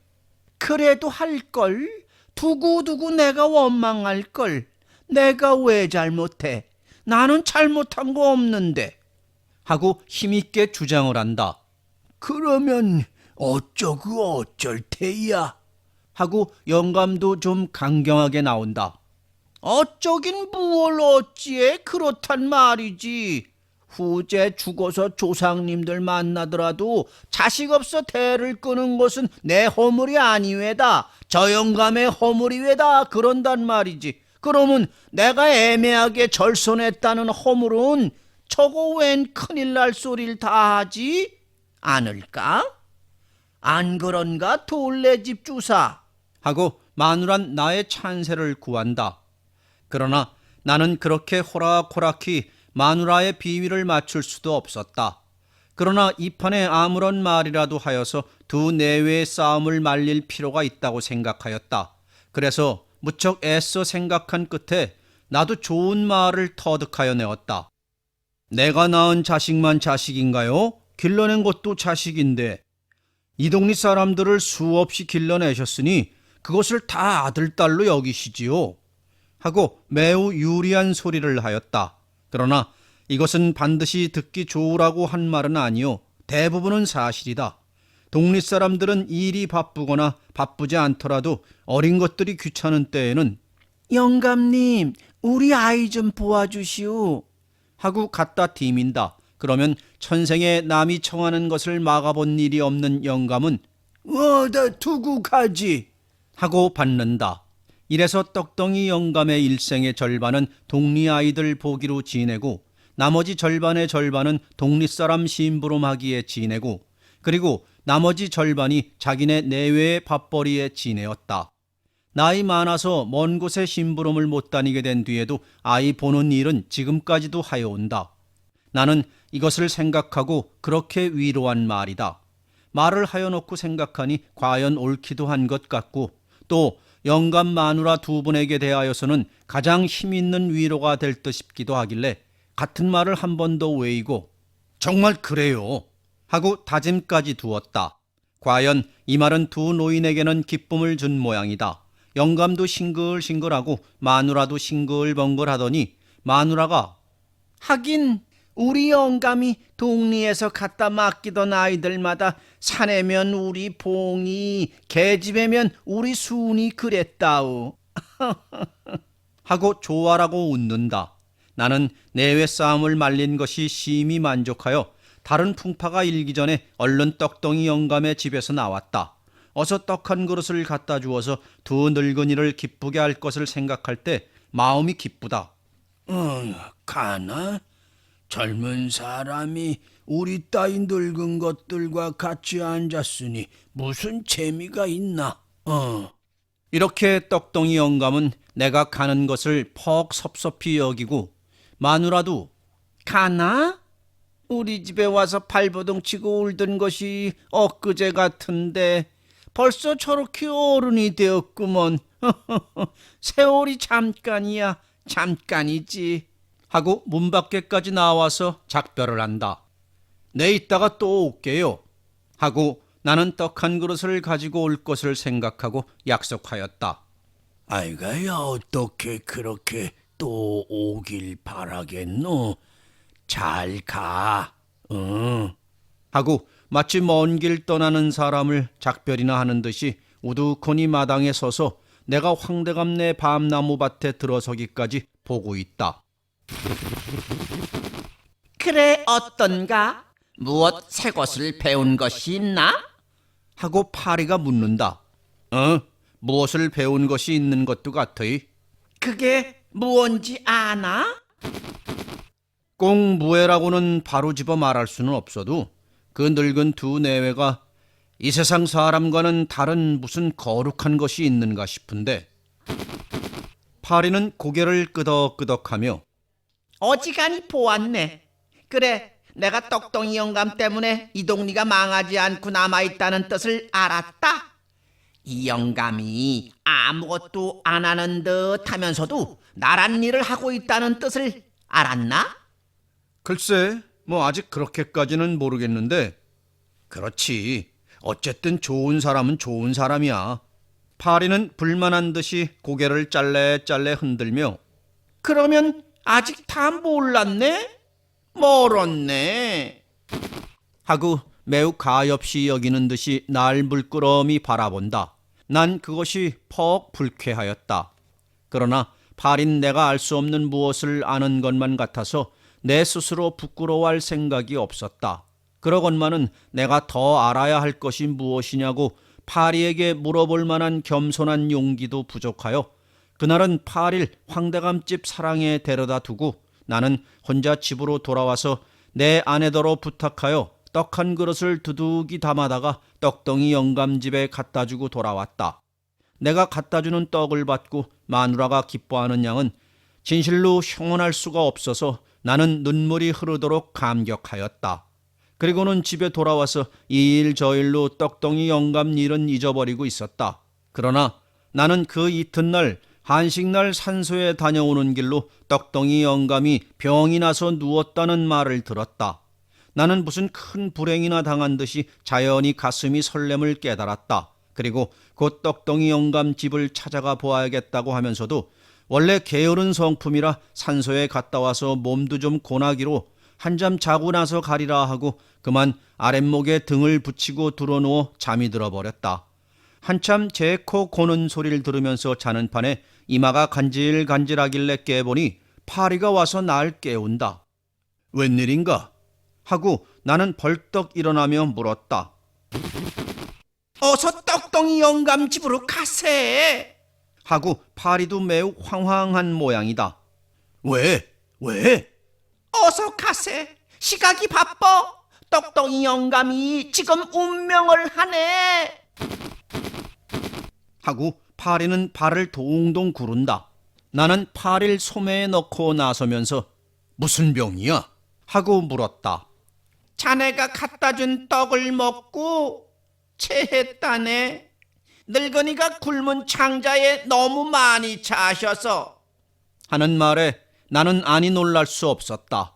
그래도 할걸. 두고두고 내가 원망할걸. 내가 왜 잘못해? 나는 잘못한 거 없는데. 하고 힘있게 주장을 한다. 그러면 어쩌고 어쩔 테야? 하고 영감도 좀 강경하게 나온다. 어쩌긴 무얼 어찌해. 그렇단 말이지. 후제 죽어서 조상님들 만나더라도 자식 없어 대를 끄는 것은 내 허물이 아니외다. 저 영감의 허물이외다. 그런단 말이지. 그러면 내가 애매하게 절손했다는 허물은 저거 웬 큰일 날 소리를 다 하지? 않을까? 안 그런가 돌레집 주사? 하고 마누란 나의 찬세를 구한다. 그러나 나는 그렇게 호락호락히 마누라의 비위를 맞출 수도 없었다. 그러나 이 판에 아무런 말이라도 하여서 두 내외의 싸움을 말릴 필요가 있다고 생각하였다. 그래서 무척 애써 생각한 끝에 나도 좋은 말을 터득하여 내었다. 내가 낳은 자식만 자식인가요? 길러낸 것도 자식인데 이 동네 사람들을 수없이 길러내셨으니 그것을 다 아들, 딸로 여기시지요. 하고 매우 유리한 소리를 하였다. 그러나 이것은 반드시 듣기 좋으라고 한 말은 아니요, 대부분은 사실이다. 동네 사람들은 일이 바쁘거나 바쁘지 않더라도 어린 것들이 귀찮은 때에는 영감님, 우리 아이 좀 보아주시오. 하고 갖다 디민다. 그러면 천생에 남이 청하는 것을 막아본 일이 없는 영감은 나 두고 가지. 하고 받는다. 이래서 떡덩이 영감의 일생의 절반은 동리 아이들 보기로 지내고 나머지 절반의 절반은 동리사람 심부름하기에 지내고 그리고 나머지 절반이 자기네 내외의 밥벌이에 지내었다. 나이 많아서 먼 곳에 심부름을 못 다니게 된 뒤에도 아이 보는 일은 지금까지도 하여온다. 나는 이것을 생각하고 그렇게 위로한 말이다. 말을 하여놓고 생각하니 과연 옳기도 한 것 같고 또 영감 마누라 두 분에게 대하여서는 가장 힘있는 위로가 될 듯 싶기도 하길래 같은 말을 한 번 더 외이고 정말 그래요 하고 다짐까지 두었다. 과연 이 말은 두 노인에게는 기쁨을 준 모양이다. 영감도 싱글싱글하고 마누라도 싱글벙글하더니 마누라가 하긴 우리 영감이 동리에서 갖다 맡기던 아이들마다 사내면 우리 봉이, 계집애면 우리 순이 그랬다오. 하고 좋아라고 웃는다. 나는 내외 싸움을 말린 것이 심히 만족하여 다른 풍파가 일기 전에 얼른 떡덩이 영감의 집에서 나왔다. 어서 떡 한 그릇을 갖다 주어서 두 늙은이를 기쁘게 할 것을 생각할 때 마음이 기쁘다. 가나? 젊은 사람이 우리 따위 늙은 것들과 같이 앉았으니 무슨 재미가 있나? 이렇게 떡덩이 영감은 내가 가는 것을 퍽 섭섭히 여기고 마누라도 가나? 우리 집에 와서 발버둥 치고 울던 것이 엊그제 같은데 벌써 저렇게 어른이 되었구먼. 세월이 잠깐이야, 잠깐이지. 하고 문 밖에까지 나와서 작별을 한다. 내 이따가 또 올게요. 하고 나는 떡 한 그릇을 가지고 올 것을 생각하고 약속하였다. 아이가야 어떻게 그렇게 또 오길 바라겠노. 잘 가. 응. 하고 마치 먼 길 떠나는 사람을 작별이나 하는 듯이 우두커니 마당에 서서 내가 황대감네 밤나무 밭에 들어서기까지 보고 있다. 그래 어떤가? 무엇 새 것을 배운 것이 있나? 하고 파리가 묻는다. 무엇을 배운 것이 있는 것도 같으이. 그게 무언지 아나? 꼭 무해라고는 바로 집어 말할 수는 없어도 그 늙은 두 내외가 이 세상 사람과는 다른 무슨 거룩한 것이 있는가 싶은데 파리는 고개를 끄덕끄덕하며 어지간히 보았네. 그래, 내가 떡덩이 영감 때문에 이 동리가 망하지 않고 남아있다는 뜻을 알았다. 이 영감이 아무것도 안 하는 듯 하면서도 나란 일을 하고 있다는 뜻을 알았나? 글쎄 뭐 아직 그렇게까지는 모르겠는데 그렇지. 어쨌든 좋은 사람은 좋은 사람이야. 파리는 불만한 듯이 고개를 짤래짤래 흔들며 그러면 아직 다 몰랐네? 멀었네. 하고 매우 가엾이 여기는 듯이 날 물끄러미 바라본다. 난 그것이 퍽 불쾌하였다. 그러나 파린 내가 알 수 없는 무엇을 아는 것만 같아서 내 스스로 부끄러워할 생각이 없었다. 그러건만은 내가 더 알아야 할 것이 무엇이냐고 파리에게 물어볼 만한 겸손한 용기도 부족하여 그날은 파리를 황대감집 사랑에 데려다 두고 나는 혼자 집으로 돌아와서 내 아내더러 부탁하여 떡 한 그릇을 두둑이 담아다가 떡덩이 영감집에 갖다 주고 돌아왔다. 내가 갖다 주는 떡을 받고 마누라가 기뻐하는 양은 진실로 형언할 수가 없어서 나는 눈물이 흐르도록 감격하였다. 그리고는 집에 돌아와서 이 일 저 일로 떡덩이 영감 일은 잊어버리고 있었다. 그러나 나는 그 이튿날 한식날 산소에 다녀오는 길로 떡덩이 영감이 병이 나서 누웠다는 말을 들었다. 나는 무슨 큰 불행이나 당한 듯이 자연히 가슴이 설렘을 깨달았다. 그리고 곧 떡덩이 영감 집을 찾아가 보아야겠다고 하면서도 원래 게으른 성품이라 산소에 갔다 와서 몸도 좀 고나기로 한잠 자고 나서 가리라 하고 그만 아랫목에 등을 붙이고 드러누워 잠이 들어버렸다. 한참 제 코 고는 소리를 들으면서 자는 판에 이마가 간질간질하길래 깨보니 파리가 와서 날 깨운다. 웬일인가? 하고 나는 벌떡 일어나며 물었다. 어서 떡덩이 영감 집으로 가세. 하고 파리도 매우 황황한 모양이다. 왜? 어서 가세. 시각이 바빠. 떡덩이 영감이 지금 운명을 하네. 하고 파리는 발을 동동 구른다. 나는 파리를 소매에 넣고 나서면서 무슨 병이야? 하고 물었다. 자네가 갖다 준 떡을 먹고 체했다네. 늙은이가 굶은 창자에 너무 많이 차셔서. 하는 말에 나는 아니 놀랄 수 없었다.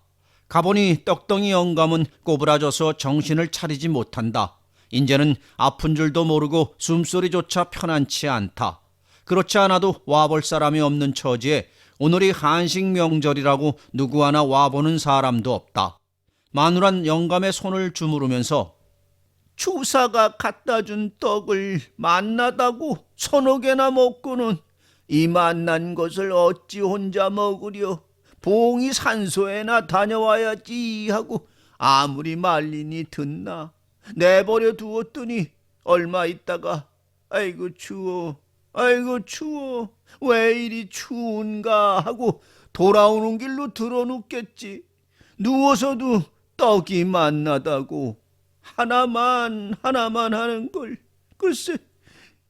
가보니 떡덩이 영감은 꼬부라져서 정신을 차리지 못한다. 이제는 아픈 줄도 모르고 숨소리조차 편안치 않다. 그렇지 않아도 와볼 사람이 없는 처지에 오늘이 한식 명절이라고 누구 하나 와보는 사람도 없다. 마누란 영감의 손을 주무르면서 주사가 갖다 준 떡을 맛나다고 서너 개나 먹고는 이 맛난 것을 어찌 혼자 먹으려. 봉이 산소에나 다녀와야지 하고 아무리 말리니 듣나. 내버려 두었더니 얼마 있다가 아이고 추워 왜 이리 추운가 하고 돌아오는 길로 들어눕겠지. 누워서도 떡이 맛나다고 하나만 하는 걸 글쎄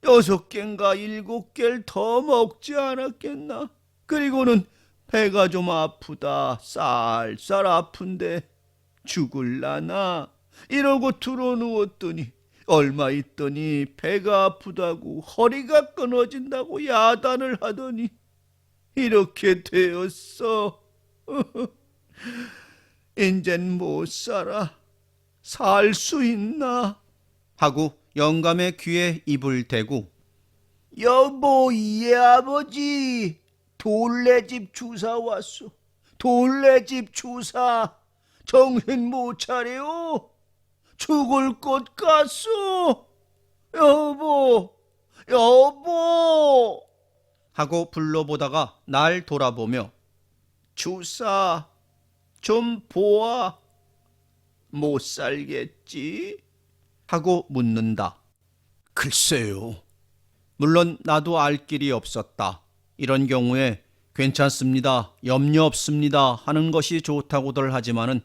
6개인가 7개를 더 먹지 않았겠나. 그리고는 배가 좀 아프다 쌀쌀 아픈데 죽을라나 이러고 들어누웠더니 얼마 있더니 배가 아프다고 허리가 끊어진다고 야단을 하더니 이렇게 되었어. 인젠 못 살아. 살 수 있나? 하고 영감의 귀에 입을 대고 여보, 이 아버지 돌레집 주사 왔소. 돌레집 주사. 정신 못 차려. 죽을 것 같소. 여보, 여보. 하고 불러보다가 날 돌아보며 주사 좀 보아. 못 살겠지? 하고 묻는다. 글쎄요. 물론 나도 알 길이 없었다. 이런 경우에 괜찮습니다, 염려 없습니다 하는 것이 좋다고들 하지만은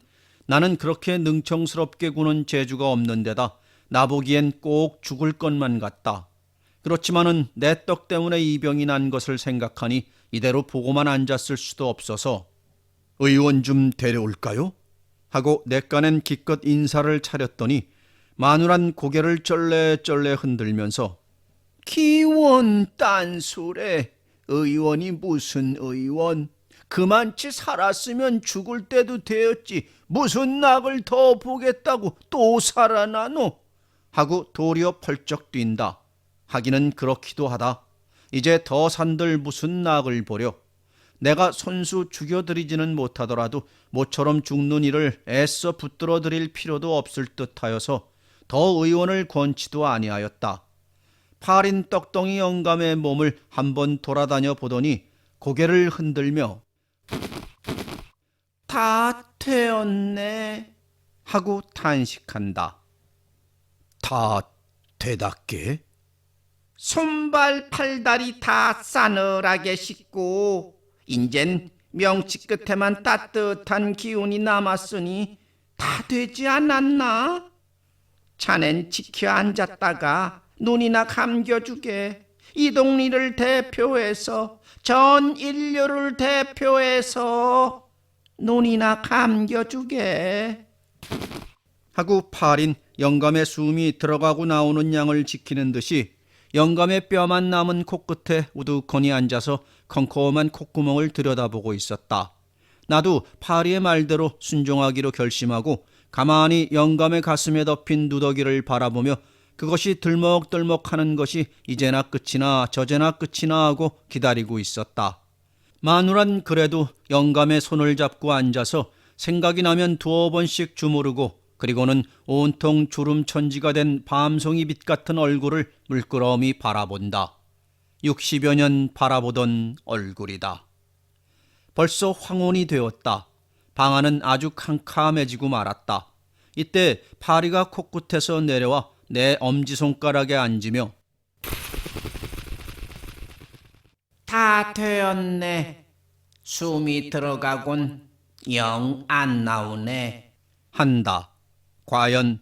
나는 그렇게 능청스럽게 구는 재주가 없는 데다 나보기엔 꼭 죽을 것만 같다. 그렇지만은 내 떡 때문에 이 병이 난 것을 생각하니 이대로 보고만 앉았을 수도 없어서 의원 좀 데려올까요? 하고 내 깐엔 기껏 인사를 차렸더니 마누란 고개를 쩔레쩔레 흔들면서 기원 딴소래. 의원이 무슨 의원. 그만치 살았으면 죽을 때도 되었지. 무슨 낙을 더 보겠다고 또 살아나노. 하고 도리어 펄쩍 뛴다. 하기는 그렇기도 하다. 이제 더 산들 무슨 낙을 보려. 내가 손수 죽여드리지는 못하더라도 모처럼 죽는 이를 애써 붙들어드릴 필요도 없을 듯하여서 더 의원을 권치도 아니하였다. 파린 떡덩이 영감의 몸을 한번 돌아다녀 보더니 고개를 흔들며 다 되었네 하고 탄식한다. 다 되답게? 손발 팔다리 다 싸늘하게 씻고 인젠 명치 끝에만 따뜻한 기운이 남았으니 다 되지 않았나? 자넨 지켜 앉았다가 눈이나 감겨주게. 이 동리를 대표해서 전 인류를 대표해서 눈이나 감겨주게. 하고 팔인 영감의 숨이 들어가고 나오는 양을 지키는 듯이 영감의 뼈만 남은 코끝에 우두커니 앉아서 컴컴한 콧구멍을 들여다보고 있었다. 나도 파리의 말대로 순종하기로 결심하고 가만히 영감의 가슴에 덮인 누더기를 바라보며 그것이 들먹들먹하는 것이 이제나 끝이나 저제나 끝이나 하고 기다리고 있었다. 마누란 그래도 영감의 손을 잡고 앉아서 생각이 나면 두어 번씩 주무르고 그리고는 온통 주름천지가 된 밤송이 빛 같은 얼굴을 물끄러미 바라본다. 60여 년 바라보던 얼굴이다. 벌써 황혼이 되었다. 방 안은 아주 캄캄해지고 말았다. 이때 파리가 코끝에서 내려와 내 엄지손가락에 앉으며 다 되었네. 숨이 들어가곤 영 안 나오네. 한다. 과연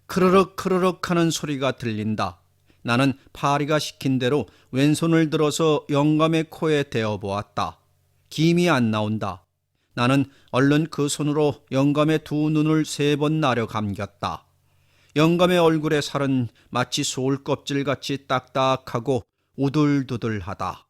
크르륵 크르륵 하는 소리가 들린다. 나는 파리가 시킨 대로 왼손을 들어서 영감의 코에 대어 보았다. 김이 안 나온다. 나는 얼른 그 손으로 영감의 두 눈을 3번 나려 감겼다. 영감의 얼굴의 살은 마치 소울 껍질같이 딱딱하고 우둘두둘하다.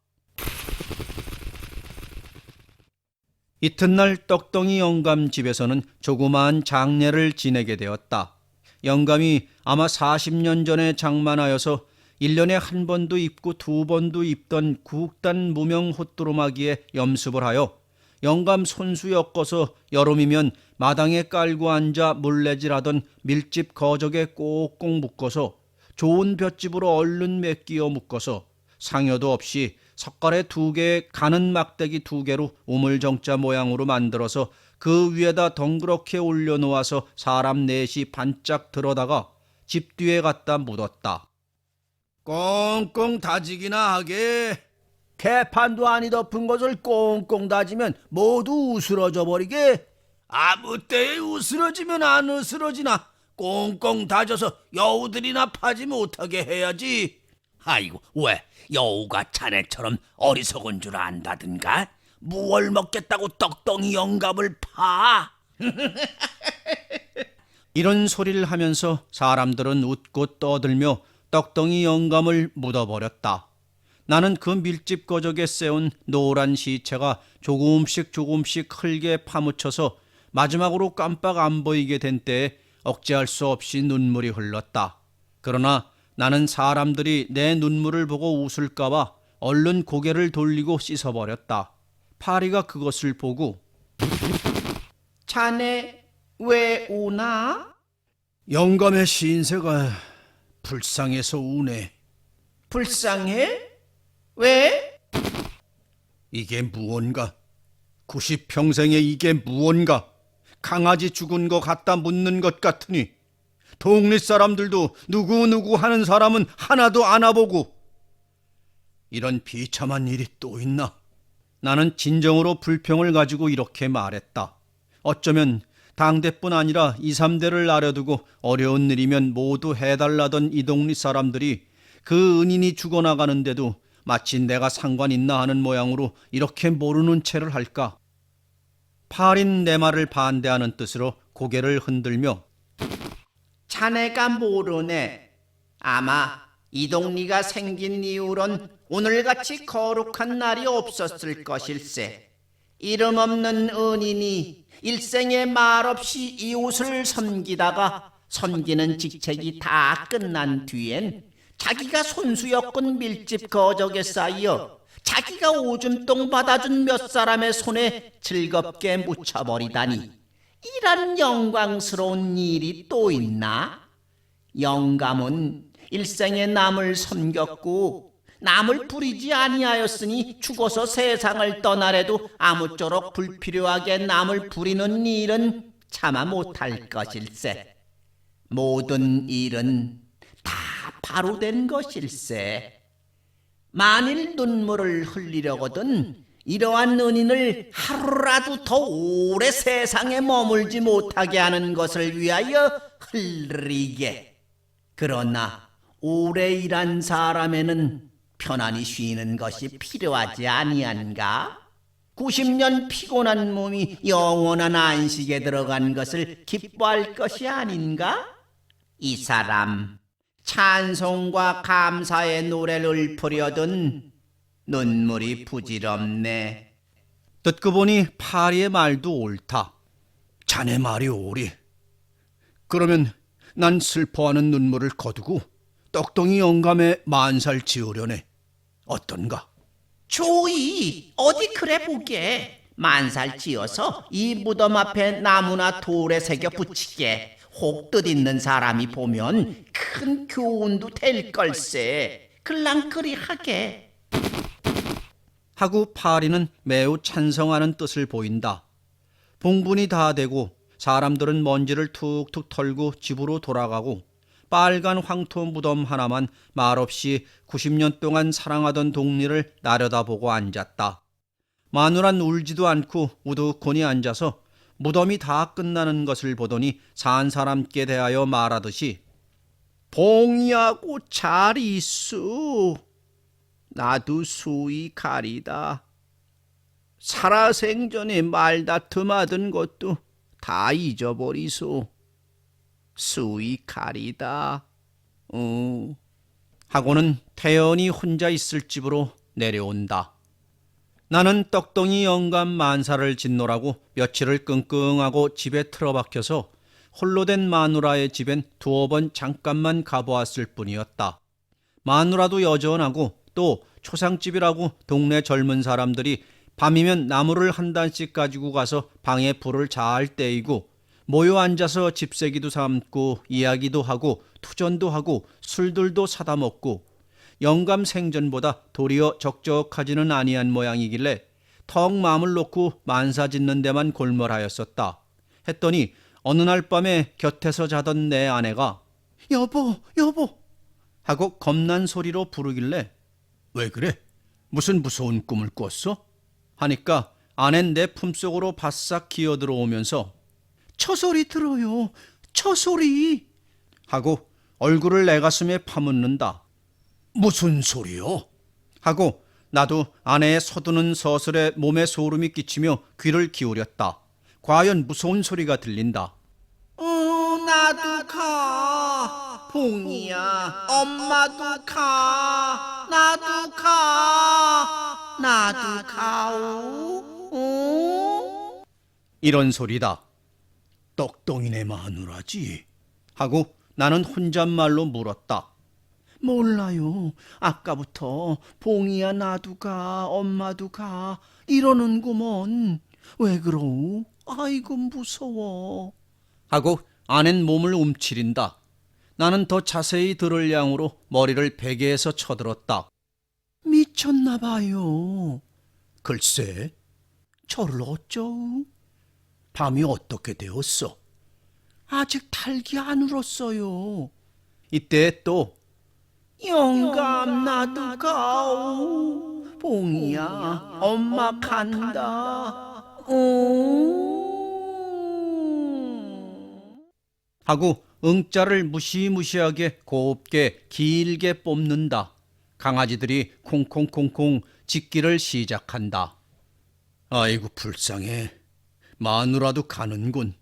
이튿날 떡덩이 영감 집에서는 조그마한 장례를 지내게 되었다. 영감이 아마 40년 전에 장만하여서 1년에 한 번도 입고 2번도 입던 국단 무명 호뚜루마기에 염습을 하여 영감 손수 엮어서 여름이면 마당에 깔고 앉아 물레질하던 밀집 거적에 꼭꼭 묶어서 좋은 볏짚으로 얼른 맡기어 묶어서 상여도 없이 석가래 2개에 가는 막대기 2개로 우물정자 모양으로 만들어서 그 위에다 덩그렇게 올려놓아서 사람 넷이 반짝 들어다가 집 뒤에 갖다 묻었다. 꽁꽁 다지기나 하게. 개판도 아니 덮은 것을 꽁꽁 다지면 모두 으스러져 버리게. 아무 때에 으스러지면 안 으스러지나 꽁꽁 다져서 여우들이나 파지 못하게 해야지. 아이고, 왜 여우가 자네처럼 어리석은 줄 안다든가? 무얼 먹겠다고 떡덩이 영감을 파? 이런 소리를 하면서 사람들은 웃고 떠들며 떡덩이 영감을 묻어버렸다. 나는 그 밀집 거적에 세운 노란 시체가 조금씩 흙에 파묻혀서 마지막으로 깜빡 안 보이게 된 때에 억제할 수 없이 눈물이 흘렀다. 그러나 나는 사람들이 내 눈물을 보고 웃을까봐 얼른 고개를 돌리고 씻어버렸다. 파리가 그것을 보고 자네 왜 우나? 영감의 신세가 불쌍해서 우네. 불쌍해? 왜? 이게 무언가? 90평생에 이게 무언가? 강아지 죽은 거 갖다 묻는 것 같으니 동네 사람들도 누구누구 하는 사람은 하나도 안 와보고 이런 비참한 일이 또 있나? 나는 진정으로 불평을 가지고 이렇게 말했다. 어쩌면 당대뿐 아니라 2, 3대를 아려두고 어려운 일이면 모두 해달라던 이 동네 사람들이 그 은인이 죽어나가는데도 마치 내가 상관 있나 하는 모양으로 이렇게 모르는 채를 할까? 파린 내 말을 반대하는 뜻으로 고개를 흔들며 자네가 모르네. 아마 이 동리가 생긴 이후론 오늘같이 거룩한 날이 없었을 것일세. 이름 없는 은인이 일생에 말없이 이웃을 섬기다가 섬기는 직책이 다 끝난 뒤엔 자기가 손수 엮은 밀집 거적에 쌓여 자기가 오줌똥 받아준 몇 사람의 손에 즐겁게 묻혀버리다니 이런 영광스러운 일이 또 있나? 영감은 일생에 남을 섬겼고 남을 부리지 아니하였으니 죽어서 세상을 떠나래도 아무쪼록 불필요하게 남을 부리는 일은 차마 못할 것일세. 모든 일은 다 바로 된 것일세. 만일 눈물을 흘리려거든 이러한 은인을 하루라도 더 오래 세상에 머물지 못하게 하는 것을 위하여 흘리게. 그러나 오래 일한 사람에는 편안히 쉬는 것이 필요하지 아니한가? 90년 피곤한 몸이 영원한 안식에 들어간 것을 기뻐할 것이 아닌가? 이 사람 찬송과 감사의 노래를 부려둔 눈물이 부질없네. 듣고 보니 파리의 말도 옳다. 자네 말이 옳이. 그러면 난 슬퍼하는 눈물을 거두고 떡덩이 영감에 만살 지으려네. 어떤가? 조이 어디 그래 보게. 만살 지어서 이 무덤 앞에 나무나 돌에 새겨 붙이게. 혹 뜻있는 사람이 보면 큰 교훈도 될 걸세. 글랑그리하게. 하고 파리는 매우 찬성하는 뜻을 보인다. 봉분이 다 되고 사람들은 먼지를 툭툭 털고 집으로 돌아가고 빨간 황토 무덤 하나만 말없이 90년 동안 사랑하던 동리를 나려다보고 앉았다. 마누란 울지도 않고 우두커니 앉아서 무덤이 다 끝나는 것을 보더니 산 사람께 대하여 말하듯이 봉이하고 잘 있수. 나도 수이 가리다. 살아생전에 말다툼하던 것도 다 잊어버리소. 수이 가리다. 하고는 태연히 혼자 있을 집으로 내려온다. 나는 떡덩이 영감 만사를 짓노라고 며칠을 끙끙하고 집에 틀어박혀서 홀로 된 마누라의 집엔 두어 번 잠깐만 가보았을 뿐이었다. 마누라도 여전하고 또 초상집이라고 동네 젊은 사람들이 밤이면 나무를 한 단씩 가지고 가서 방에 불을 잘 떼이고 모여 앉아서 집세기도 삼고 이야기도 하고 투전도 하고 술들도 사다 먹고 영감 생전보다 도리어 적적하지는 아니한 모양이길래 턱 마음을 놓고 만사 짓는 데만 골몰하였었다. 했더니 어느 날 밤에 곁에서 자던 내 아내가 여보 여보 하고 겁난 소리로 부르길래 왜 그래? 무슨 무서운 꿈을 꿨어? 하니까 아낸 내 품속으로 바싹 기어들어오면서 처소리 들어요. 처소리 하고 얼굴을 내 가슴에 파묻는다. 무슨 소리요? 하고 나도 아내의 서두는 서슬에 몸에 소름이 끼치며 귀를 기울였다. 과연 무서운 소리가 들린다. 나도 가. 봉이야. 엄마도 가. 나도 가. 나도 가오. 이런 소리다. 떡덩이네 마누라지. 하고 나는 혼잣말로 물었다. 몰라요. 아까부터 봉이야 나도 가, 엄마도 가 이러는구먼. 왜 그러우? 아이고 무서워. 하고 아낸 몸을 움츠린다. 나는 더 자세히 들을 양으로 머리를 베개에서 쳐들었다. 미쳤나 봐요. 글쎄, 저를 어쩌우? 밤이 어떻게 되었어? 아직 달기 안 울었어요. 이때 또 영감 나도 가오. 봉이야 엄마 간다. 하고 응자를 무시무시하게 곱게 길게 뽑는다. 강아지들이 콩콩콩콩 짖기를 시작한다. 아이고 불쌍해. 마누라도 가는군.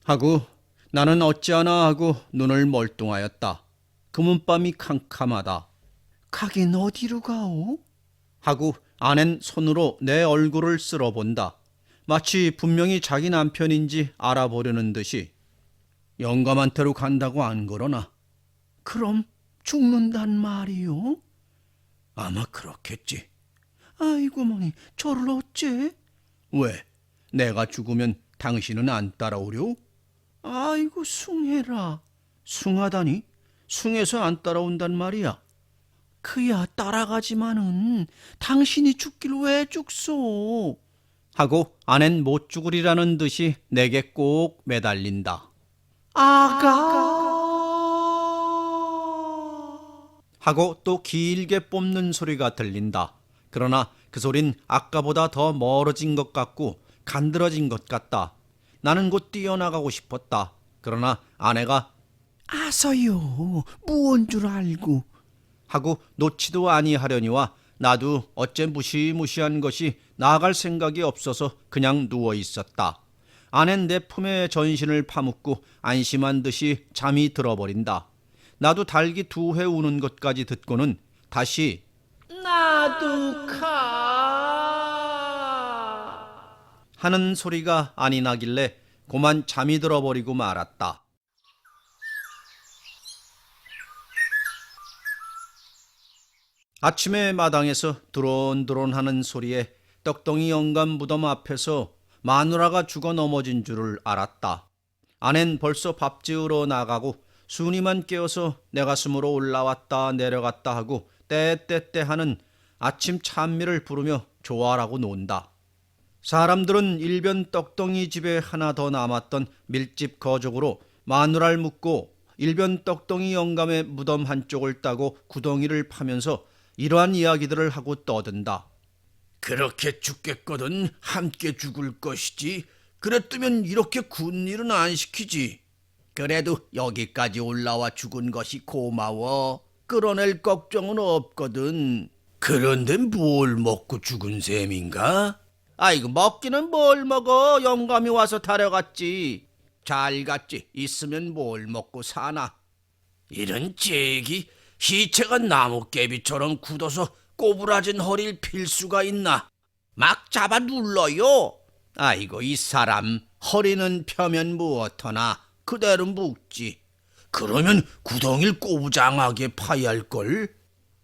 하고 나는 어찌하나 하고 눈을 멀뚱하였다. 금은밤이 캄캄하다. 가긴 어디로 가오? 하고 아낸 손으로 내 얼굴을 쓸어본다. 마치 분명히 자기 남편인지 알아보려는 듯이. 영감한테로 간다고 안 그러나? 그럼 죽는단 말이요? 아마 그렇겠지. 아이고 머니 저를 어째? 왜? 내가 죽으면 당신은 안 따라오려? 아이고 숭해라. 숭하다니? 숭해서 안 따라온단 말이야. 그야 따라가지만은 당신이 죽길 왜 죽소? 하고 아낸 못 죽으리라는 듯이 내게 꼭 매달린다. 아가. 하고 또 길게 뽑는 소리가 들린다. 그러나 그 소린 아까보다 더 멀어진 것 같고 간드러진 것 같다. 나는 곧 뛰어나가고 싶었다. 그러나 아내가 아서요. 무언 줄 알고. 하고 놓지도 아니하려니와 나도 어째 무시무시한 것이 나아갈 생각이 없어서 그냥 누워 있었다. 아낸 내 품에 전신을 파묻고 안심한 듯이 잠이 들어버린다. 나도 달기 2회 우는 것까지 듣고는 다시 나도 가. 하는 소리가 아니 나길래 고만 잠이 들어버리고 말았다. 아침에 마당에서 드론드론 하는 소리에 떡덩이 영감 무덤 앞에서 마누라가 죽어 넘어진 줄을 알았다. 아낸 벌써 밥 지으러 나가고 순이만 깨어서 내 가슴으로 올라왔다 내려갔다 하고 떼떼떼 하는 아침 찬미를 부르며 좋아라고 논다. 사람들은 일변 떡덩이 집에 하나 더 남았던 밀집 거족으로 마누라를 묻고 일변 떡덩이 영감의 무덤 한쪽을 따고 구덩이를 파면서 이러한 이야기들을 하고 떠든다. 그렇게 죽겠거든 함께 죽을 것이지. 그랬으면 이렇게 군 일은 안 시키지. 그래도 여기까지 올라와 죽은 것이 고마워. 끌어낼 걱정은 없거든. 그런데 뭘 먹고 죽은 셈인가? 아이고 먹기는 뭘 먹어. 영감이 와서 타려갔지. 잘 갔지. 있으면 뭘 먹고 사나. 이런 잭이 시체가 나뭇개비처럼 굳어서 꼬부라진 허리를 필 수가 있나? 막 잡아 눌러요. 아이고 이 사람 허리는 펴면 무엇하나 그대로 묵지. 그러면 구덩이를 꼬부장하게 파야 할걸.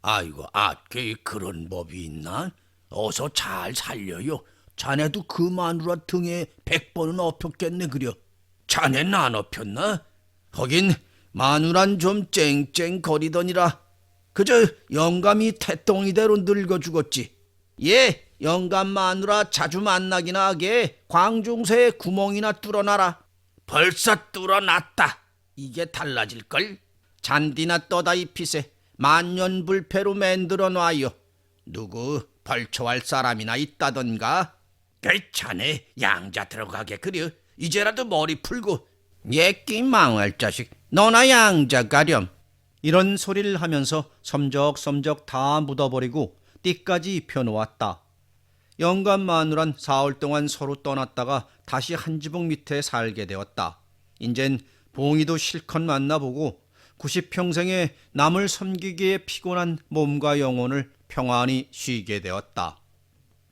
아이고 아께 그런 법이 있나? 어서 잘 살려요. 자네도 그 마누라 등에 100번은 엎였겠네 그려. 자넨 안 엎였나? 하긴 마누란 좀 쨍쨍거리더니라. 그저 영감이 태똥이대로 늙어 죽었지. 예, 영감 마누라 자주 만나긴 하게 광중새에 구멍이나 뚫어놔라. 벌써 뚫어놨다. 이게 달라질걸? 잔디나 떠다 입히세. 만년불패로 만들어 놔요. 누구 벌초할 사람이나 있다던가? 그 자네 양자 들어가게 그려. 이제라도 머리 풀고. 예끼 망할 자식. 너나 양자 가렴. 이런 소리를 하면서 섬적섬적 다 묻어버리고 띠까지 입혀놓았다. 영감 마누란 사흘 동안 서로 떠났다가 다시 한 지붕 밑에 살게 되었다. 인젠 봉이도 실컷 만나보고 90평생에 남을 섬기기에 피곤한 몸과 영혼을 평안히 쉬게 되었다.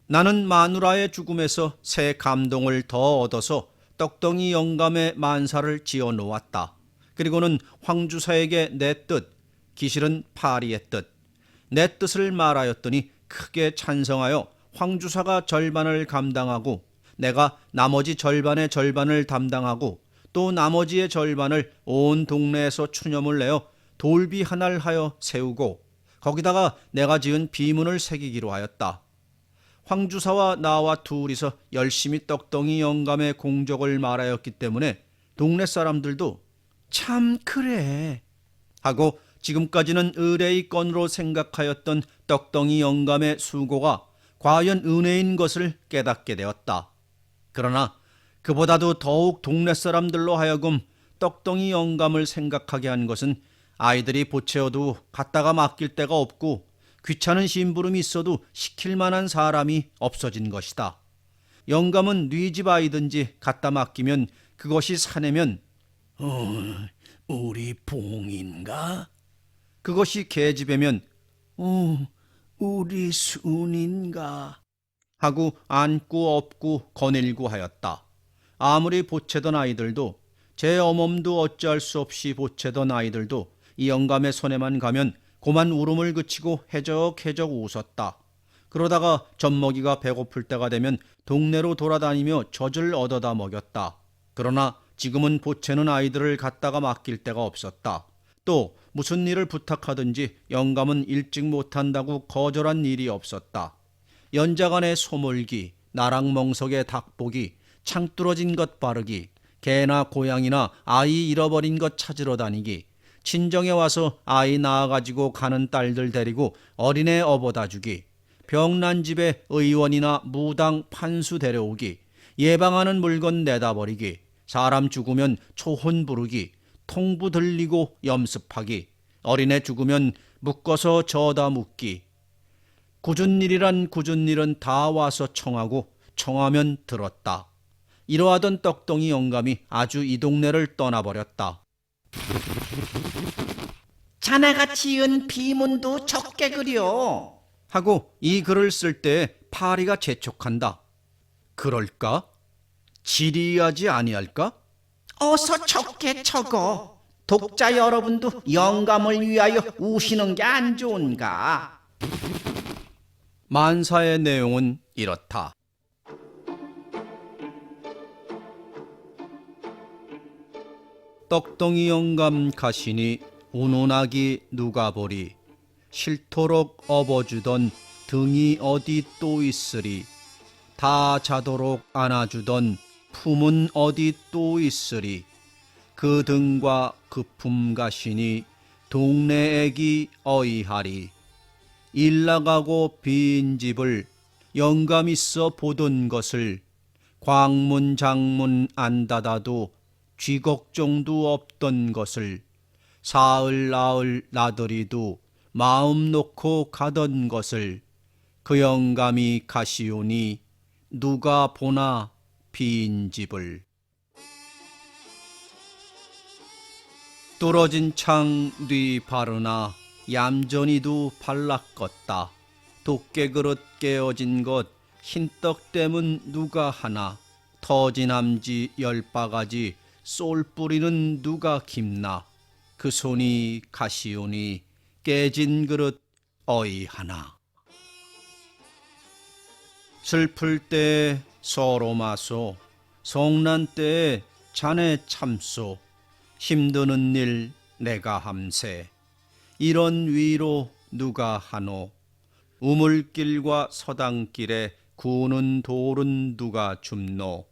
나는 마누라의 죽음에서 새 감동을 더 얻어서 떡덩이 영감의 만사를 지어 놓았다. 그리고는 황주사에게 내 뜻, 기실은 파리의 뜻, 내 뜻을 말하였더니 크게 찬성하여 황주사가 절반을 감당하고 내가 나머지 절반의 절반을 담당하고 또 나머지의 절반을 온 동네에서 추념을 내어 돌비 하나를 하여 세우고 거기다가 내가 지은 비문을 새기기로 하였다. 황주사와 나와 둘이서 열심히 떡덩이 영감의 공적을 말하였기 때문에 동네 사람들도 참 그래 하고 지금까지는 의뢰의 건으로 생각하였던 떡덩이 영감의 수고가 과연 은혜인 것을 깨닫게 되었다. 그러나 그보다도 더욱 동네 사람들로 하여금 떡덩이 영감을 생각하게 한 것은 아이들이 보채어도 갖다가 맡길 데가 없고 귀찮은 심부름이 있어도 시킬 만한 사람이 없어진 것이다. 영감은 네 집 아이든지 갖다 맡기면 그것이 사내면 우리 봉인가? 그것이 계집애면 우리 순인가? 하고 안고 업고 거닐고 하였다. 아무리 보채던 아이들도 제 어멈도 어찌할 수 없이 보채던 아이들도 이 영감의 손에만 가면 고만 울음을 그치고 해적해적 웃었다. 그러다가 젖먹이가 배고플 때가 되면 동네로 돌아다니며 젖을 얻어다 먹였다. 그러나 지금은 보채는 아이들을 갖다가 맡길 데가 없었다. 또 무슨 일을 부탁하든지 영감은 일찍 못한다고 거절한 일이 없었다. 연자간의 소몰기, 나락멍석의 닭보기, 창 뚫어진 것 바르기, 개나 고양이나 아이 잃어버린 것 찾으러 다니기, 친정에 와서 아이 낳아가지고 가는 딸들 데리고 어린애 업어다 주기, 병난 집에 의원이나 무당 판수 데려오기, 예방하는 물건 내다 버리기, 사람 죽으면 초혼 부르기, 통부 들리고 염습하기, 어린애 죽으면 묶어서 저다 묻기, 굳은 일이란 굳은 일은 다 와서 청하고 청하면 들었다. 이러하던 떡덩이 영감이 아주 이 동네를 떠나버렸다. 자네가 지은 비문도 적게 그려. 하고 이 글을 쓸 때 파리가 재촉한다. 그럴까? 지리하지 아니할까? 어서 적게 적어. 독자 여러분도 영감을 위하여 우시는 게 안 좋은가? 만사의 내용은 이렇다. 떡덩이 영감 가시니 운운하기 누가 보리. 싫도록 업어주던 등이 어디 또 있으리. 다 자도록 안아주던 품은 어디 또 있으리. 그 등과 그 품 가시니 동네 애기 어이하리. 일 나가고 빈 집을 영감 있어 보던 것을 광문 장문 안 닫아도 쥐 걱정도 없던 것을 사흘 나흘 나들이도 마음 놓고 가던 것을 그 영감이 가시오니 누가 보나 빈 집을. 뚫어진 창 뒤 바르나 얌전히도 발락껐다. 도깨그릇 깨어진 것 흰떡 땜은 누가 하나. 터진 함지 10바가지 쏠뿌리는 누가 깊나. 그 손이 가시오니 깨진 그릇 어이하나. 슬플 때 서로 마소. 성난 때에 자네 참소. 힘드는 일 내가 함세. 이런 위로 누가 하노. 우물길과 서당길에 구는 돌은 누가 줍노.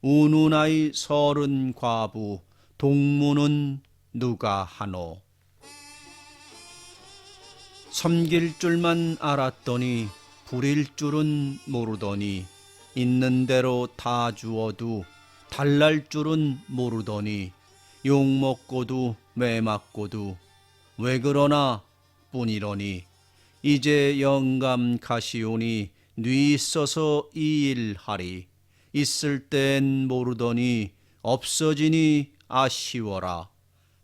우는 아이 서른 과부 동무는 누가 하노. 섬길 줄만 알았더니 부릴 줄은 모르더니 있는 대로 다 주어도 달랄 줄은 모르더니 욕먹고도 매맞고도 왜 그러나 뿐이러니 이제 영감 가시오니 뉘 있어서 이 일 하리. 있을 땐 모르더니 없어지니 아쉬워라.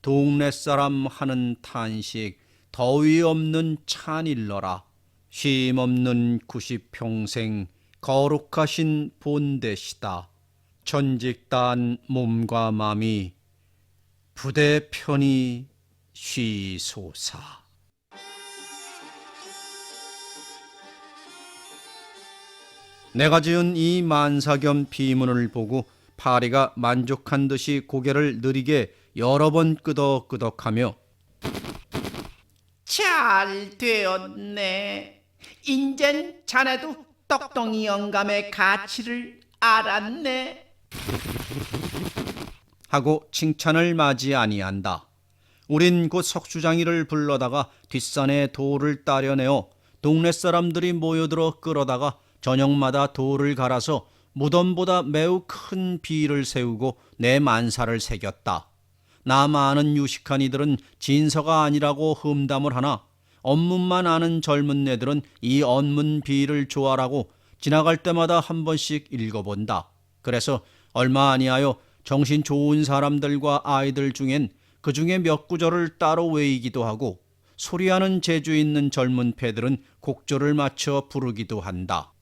동네 사람 하는 탄식 더위 없는 찬일러라. 쉼 없는 90평생 거룩하신 본대시다. 천직단 몸과 맘이 부대 편히 쉬소사. 내가 지은 이 만사겸 비문을 보고 파리가 만족한 듯이 고개를 느리게 여러 번 끄덕끄덕하며 잘 되었네. 인젠 자네도 떡덩이 영감의 가치를 알았네. 하고 칭찬을 맞이 아니한다. 우린 곧 석주장이를 불러다가 뒷산에 돌을 따려내어 동네 사람들이 모여들어 끌어다가 저녁마다 돌을 갈아서 무덤보다 매우 큰 비를 세우고 내 만사를 새겼다. 나 많은 유식한 이들은 진서가 아니라고 흠담을 하나 언문만 아는 젊은 애들은 이 언문 비를 좋아라고 지나갈 때마다 한 번씩 읽어본다. 그래서 얼마 아니하여 정신 좋은 사람들과 아이들 중엔 그 중에 몇 구절을 따로 외이기도 하고 소리하는 재주 있는 젊은 패들은 곡조를 맞춰 부르기도 한다.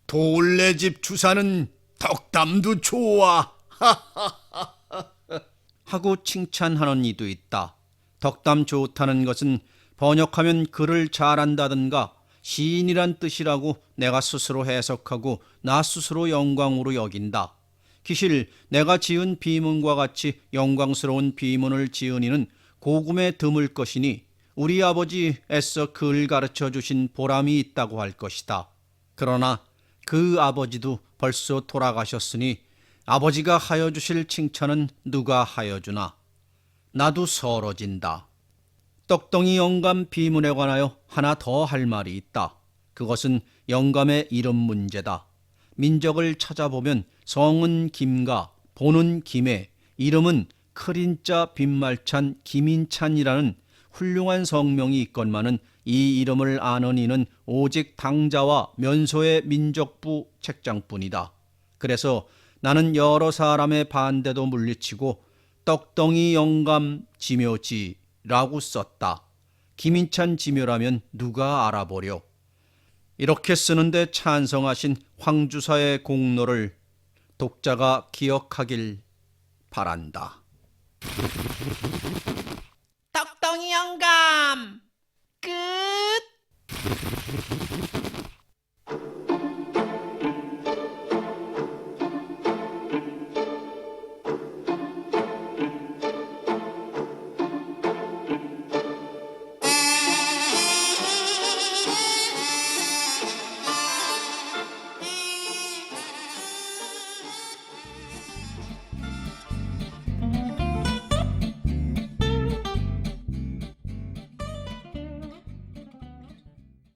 돌내 집 주사는 덕담도 좋아. 하고 칭찬하는 이도 있다. 덕담 좋다는 것은 번역하면 글을 잘한다든가 시인이란 뜻이라고 내가 스스로 해석하고 나 스스로 영광으로 여긴다. 기실 내가 지은 비문과 같이 영광스러운 비문을 지은 이는 고금에 드물 것이니 우리 아버지 애써 글 가르쳐 주신 보람이 있다고 할 것이다. 그러나 그 아버지도 벌써 돌아가셨으니 아버지가 하여 주실 칭찬은 누가 하여 주나. 나도 서러진다. 떡덩이 영감 비문에 관하여 하나 더 할 말이 있다. 그것은 영감의 이름 문제다. 민적을 찾아보면 성은 김가, 보는 김해, 이름은 크린자 빈말찬 김인찬이라는 훌륭한 성명이 있건만은 이 이름을 아는 이는 오직 당자와 면소의 민족부 책장뿐이다. 그래서 나는 여러 사람의 반대도 물리치고 떡덩이 영감 지묘지라고 썼다. 김인찬 지묘라면 누가 알아보려. 이렇게 쓰는데 찬성하신 황주사의 공로를 독자가 기억하길 바란다. 떡덩이 영감 끝.